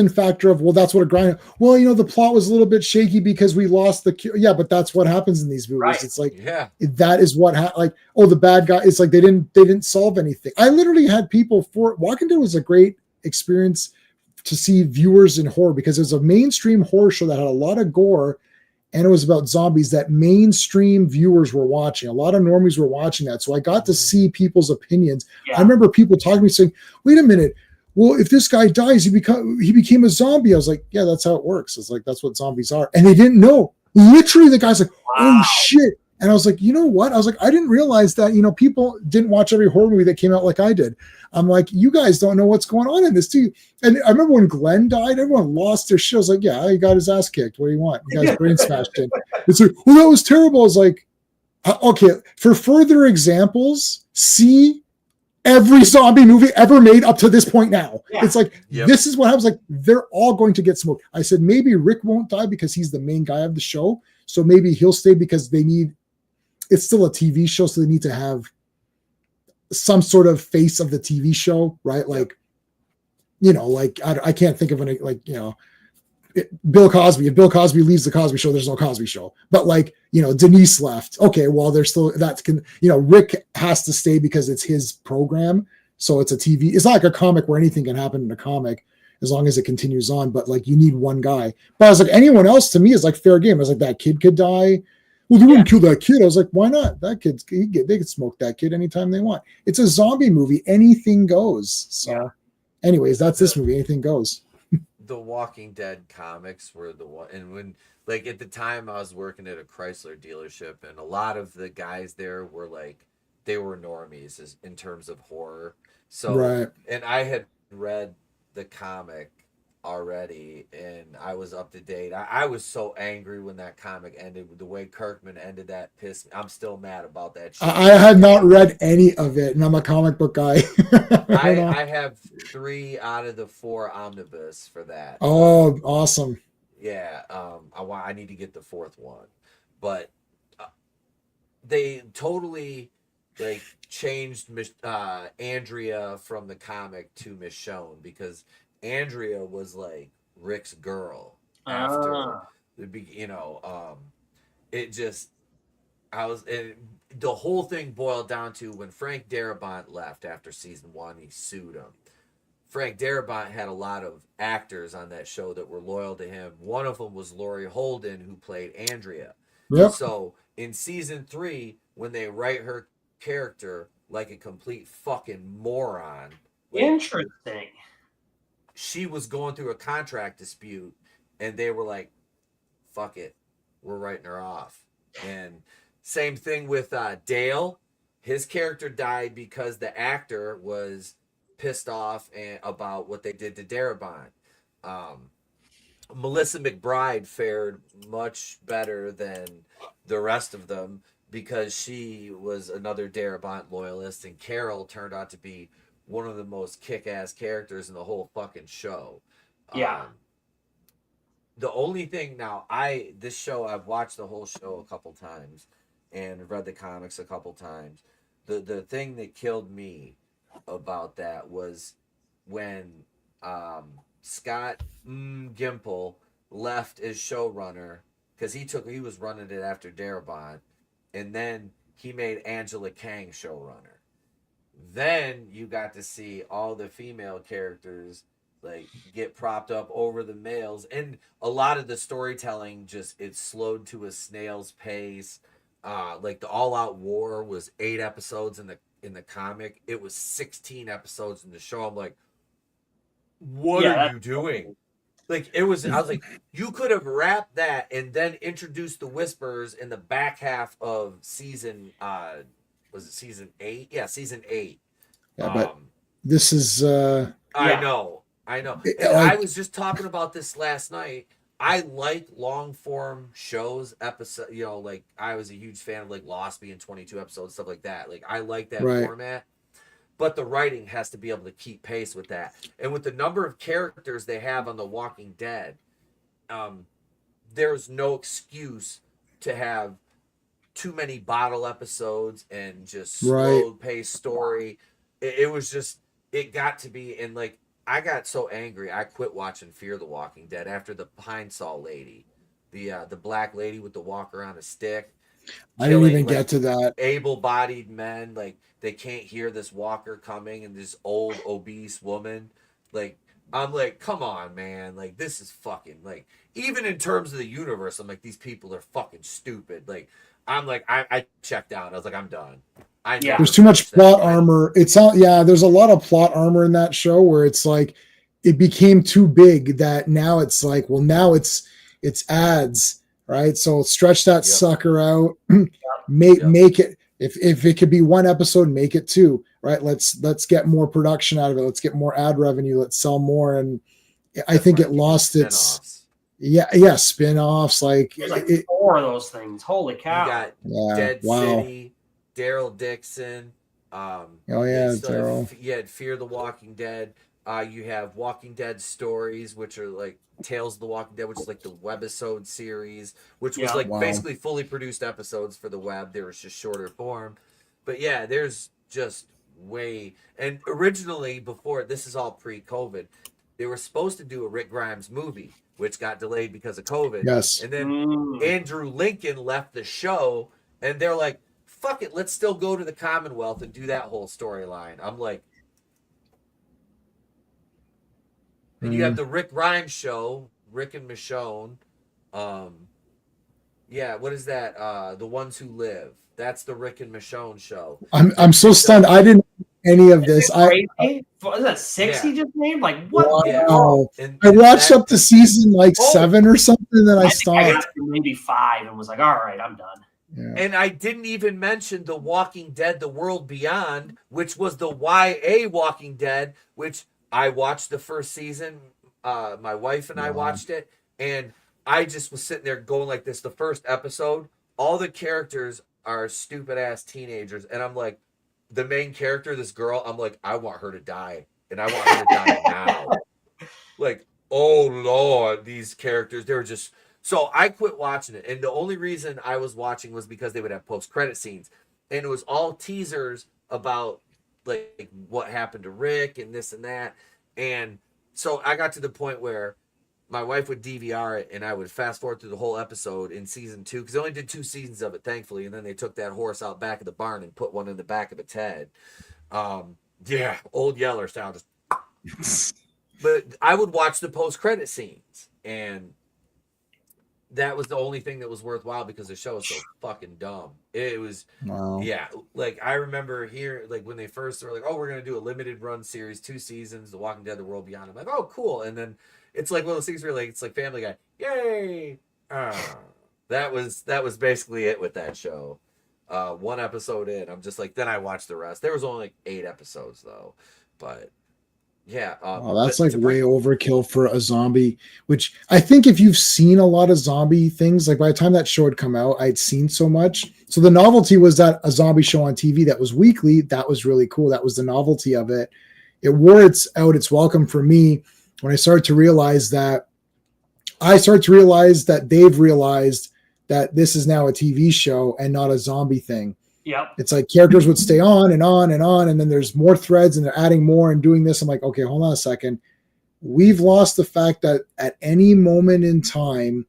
factor of, well, that's what a grind. Well, the plot was a little bit shaky because we lost but that's what happens in these movies. Right. It's like, that is what the bad guy. It's like they didn't solve anything. I literally had people Walking Dead was a great experience to see viewers in horror because it was a mainstream horror show that had a lot of gore, and it was about zombies that mainstream viewers were watching. A lot of normies were watching that. So I got to see people's opinions. Yeah. I remember people talking to me saying, wait a minute, well, if this guy dies, he became a zombie. I was like, yeah, that's how it works. It's like, that's what zombies are. And they didn't know. Literally, the guy's like, oh shit. And I was like, you know what? I was like, I didn't realize that, people didn't watch every horror movie that came out like I did. I'm like, you guys don't know what's going on in this too. And I remember when Glenn died, everyone lost their shit. I was like, yeah, he got his ass kicked. What do you want? You guys brain smashed in. It's like, well, that was terrible. I was like, okay, for further examples, see every zombie movie ever made up to this point now. Yeah. It's like, This is what happens. Like, they're all going to get smoked. I said, maybe Rick won't die because he's the main guy of the show. So maybe he'll stay because it's still a TV show. So they need to have some sort of face of the TV show, right? Like, I can't think of Bill Cosby. If Bill Cosby leaves the Cosby Show, there's no Cosby Show. But Denise left. Okay, well, there's still Rick has to stay because it's his program. So it's a TV. It's not like a comic where anything can happen in a comic as long as it continues on. But you need one guy. But I was like, anyone else to me is fair game. I was like, that kid could die. Well, they wouldn't kill that kid. I was like, why not? That kid, they could smoke that kid anytime they want. It's a zombie movie. Anything goes. So, anyways, that's this movie. Anything goes. The Walking Dead comics were the one, and when at the time I was working at a Chrysler dealership, and a lot of the guys there were they were normies in terms of horror. So, right. And I had read the comic already, and I was up to date. I was so angry when that comic ended. The way Kirkman ended that pissed me. I'm still mad about that shit. I had not read any of it, and I'm a comic book guy. I have 3 out of the 4 omnibus for that. Oh, awesome. Yeah, I need to get the 4th one. But they totally changed Andrea from the comic to Michonne, because Andrea was Rick's girl after the whole thing boiled down to when Frank Darabont left after season 1, he sued him. Frank Darabont had a lot of actors on that show that were loyal to him. One of them was Laurie Holden, who played Andrea. Yep. So in season 3, when they write her character like a complete fucking moron, interesting. She was going through a contract dispute, and they were like, fuck it, we're writing her off. And same thing with Dale. His character died because the actor was pissed off about what they did to Darabont. Melissa McBride fared much better than the rest of them because she was another Darabont loyalist, and Carol turned out to be one of the most kick-ass characters in the whole fucking show. Yeah. The only thing now, I've watched the whole show a couple times and read the comics a couple times. The thing that killed me about that was when Scott Gimple left as showrunner, because he was running it after Darabont, and then he made Angela Kang showrunner. Then you got to see all the female characters get propped up over the males, and a lot of the storytelling it slowed to a snail's pace. The All Out War was 8 episodes in the comic. It was 16 episodes in the show. I'm like, what are you doing? I was like, you could have wrapped that and then introduced the Whisperers in the back half of season. Was it season 8? Yeah, season 8. Yeah, but this is. I know. I was just talking about this last night. I like long form shows, episode. I was a huge fan of Lost being 22 episodes, stuff like that. I like that format. But the writing has to be able to keep pace with that. And with the number of characters they have on The Walking Dead, there's no excuse to have too many bottle episodes and just slow paced story. It was just, it got to be, and I got so angry, I quit watching Fear the Walking Dead after the Pine Saw lady, the black lady with the walker on a stick. I didn't even get to that. Able-bodied men, they can't hear this walker coming, and this old obese woman, I'm like, come on, man. Like, this is fucking, like, even in terms of the universe, I'm like, these people are fucking stupid. Like, I'm like, I checked out. I was like, I'm done. I Yeah. There's too much plot armor. It's all, yeah, there's a lot of plot armor in that show where it's like, it became too big that now it's like, well, now it's ads, right? So stretch that sucker out, make it, if it could be one episode, make it two, right? Let's get more production out of it. Let's get more ad revenue. Let's sell more. And I think it lost its spin-offs. Like, there's like 4 of those things. Holy cow. You got Dead City, Daryl Dixon. Daryl. You had Fear the Walking Dead. You have Walking Dead Stories, which are like Tales of the Walking Dead, which is like the webisode series, which was basically fully produced episodes for the web. They were just shorter form. But yeah, there's just and originally, before, this is all pre-COVID, they were supposed to do a Rick Grimes movie, which got delayed because of COVID. Yes. And then Andrew Lincoln left the show, and they're like, fuck it, let's still go to the Commonwealth and do that whole storyline. I'm like, and you have the Rick Grimes show, Rick and Michonne. What is that? The Ones Who Live. That's the Rick and Michonne show. I'm so stunned. I didn't know any of this. Is that 60 just named? Like, what? Wow. I watched up to season 7 or something, then I stopped. I got to maybe 5 and was like, all right, I'm done. Yeah. And I didn't even mention The Walking Dead, The World Beyond, which was the YA Walking Dead, which I watched the first season. My wife and I watched it, and I just was sitting there going like this. The first episode, all the characters are stupid ass teenagers, and I'm like, the main character, this girl, I'm like, I want her to die, and I want her to die now. Like, oh Lord, these characters, they're just. So I quit watching it, and the only reason I was watching was because they would have post-credit scenes, and it was all teasers about like what happened to Rick and this and that. And so I got to the point where my wife would DVR it, and I would fast forward through the whole episode in season 2, because they only did 2 seasons of it, thankfully, and then they took that horse out back of the barn and put one in the back of its head. Old Yeller sound. But I would watch the post-credit scenes, and that was the only thing that was worthwhile because the show is so fucking dumb. It was, like, I remember here, like, when they first were like, oh, we're going to do a limited run series, 2 seasons, The Walking Dead, The World Beyond. I'm like, oh, cool. And then it's like one of those things where, like, it's like Family Guy. Yay! That was basically it with that show. 1 episode in, I'm just like, then I watched the rest. There was only like 8 episodes, though. But yeah, that's like way overkill for a zombie, which I think if you've seen a lot of zombie things, like by the time that show had come out, I'd seen so much. So the novelty was that a zombie show on TV that was weekly, that was really cool. That was the novelty of it. It wore its welcome for me when I started to realize that they've realized that this is now a TV show and not a zombie thing. Yep. It's like characters would stay on and on and on, and then there's more threads and they're adding more and doing this. I'm like, okay, hold on a second. We've lost the fact that at any moment in time,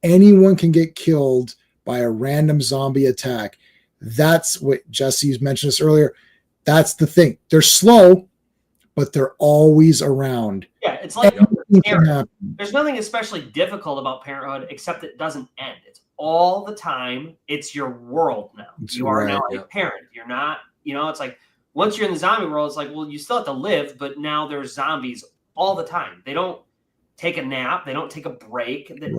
anyone can get killed by a random zombie attack. That's what Jesse's mentioned this earlier. That's the thing. They're slow, but they're always around. Yeah, it's like there's nothing especially difficult about parenthood except it doesn't end. It's all the time. It's your world now. You are now a parent. You're not, it's like once you're in the zombie world, it's like, well, you still have to live, but now there's zombies all the time. They don't take a nap. They don't take a break. They're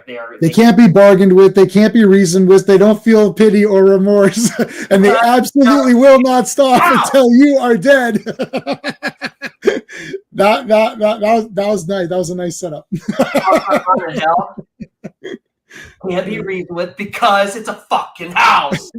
there. They can't be bargained with. They can't be reasoned with. They don't feel pity or remorse. And they absolutely will not stop until you are dead. That was nice. That was a nice setup. Can't be reasoned with because it's a fucking house.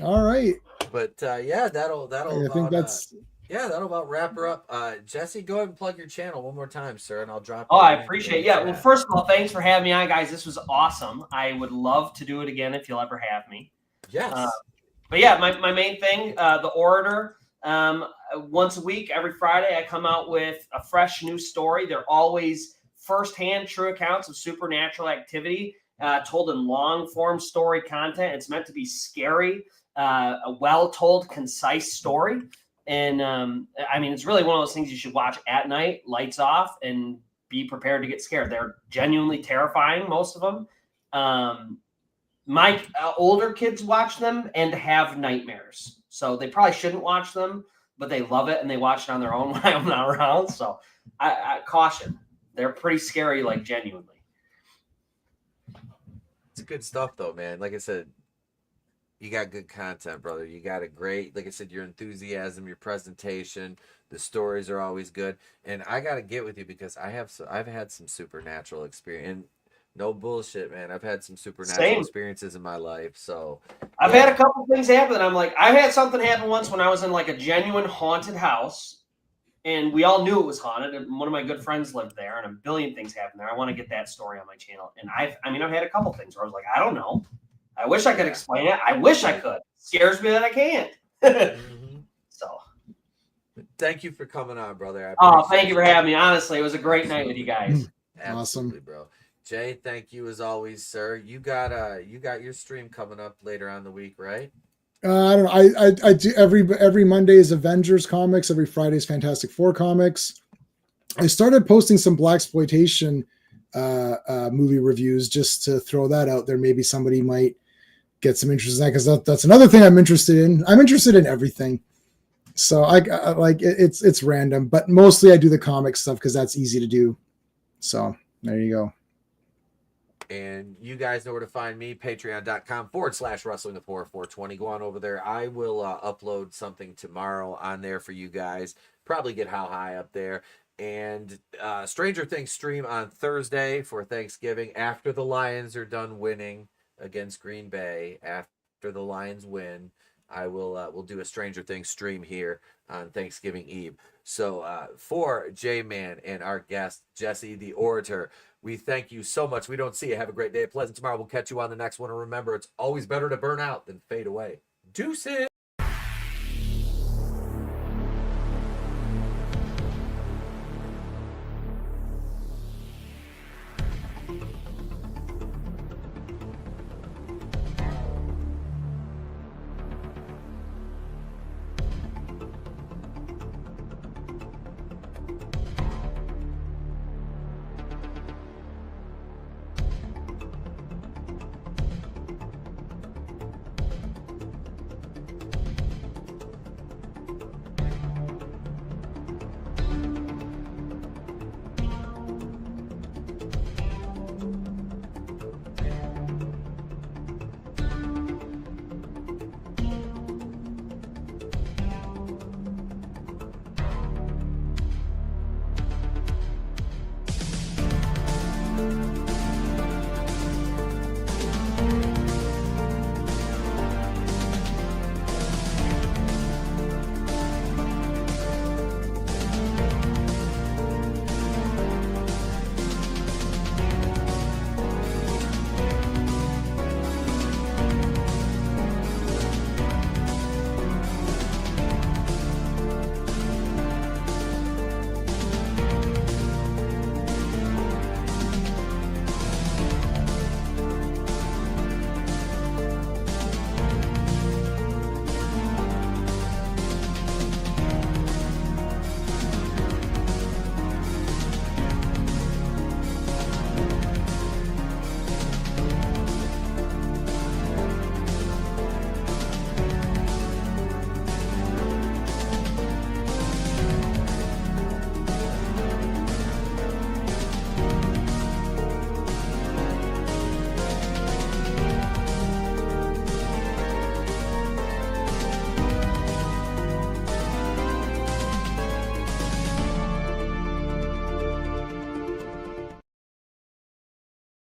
All right. But that'll I think that's that'll about wrap her up. Jesse, go ahead and plug your channel one more time, sir, and I'll drop. Oh, I appreciate it. Yeah. Well, first of all, thanks for having me on, guys. This was awesome. I would love to do it again if you'll ever have me. Yes. But yeah, my main thing, the Orator. Once a week, every Friday, I come out with a fresh new story. They're always firsthand true accounts of supernatural activity told in long form story content. It's meant to be scary, a well-told, concise story. And I mean, it's really one of those things you should watch at night, lights off, and be prepared to get scared. They're genuinely terrifying, most of them. My older kids watch them and have nightmares, so they probably shouldn't watch them, but they love it and they watch it on their own when I'm not around. So I caution. They're pretty scary, like genuinely. It's good stuff though, man. Like I said, you got good content, brother. You got a great, like I said, your enthusiasm, your presentation, the stories are always good. And I got to get with you because I've had some supernatural experience. And no bullshit, man. I've had some supernatural Same. experiences in my life. So I've had a couple things happen. I'm like, I had something happen once when I was in like a genuine haunted house, and we all knew it was haunted. And one of my good friends lived there, and a billion things happened there. I want to get that story on my channel. And I've had a couple things where I was like, I don't know. I wish I could explain it. I wish I could. It scares me that I can't. So, thank you for coming on, brother. Thank you for having me. Honestly, it was a great night with you guys. Absolutely, bro. Jay, thank you as always, sir. You got your stream coming up later on the week, right? I don't know. I do every Monday is Avengers comics. Every Friday is Fantastic Four comics. I started posting some blaxploitation movie reviews just to throw that out there. Maybe somebody might get some interest in that, because that's another thing I'm interested in. I'm interested in everything. So I like it's random, but mostly I do the comic stuff because that's easy to do. So there you go. And you guys know where to find me, patreon.com/wrestling with horror 420. Go on over there. I will upload something tomorrow on there for you guys. Probably get How High up there. And Stranger Things stream on Thursday for Thanksgiving after the Lions are done winning against Green Bay. After the Lions win, I will we'll do a Stranger Things stream here on Thanksgiving Eve. So for J-Man and our guest, Jesse the Orator, we thank you so much. We don't see you. Have a great day. Pleasant tomorrow. We'll catch you on the next one. And remember, it's always better to burn out than fade away. Deuces.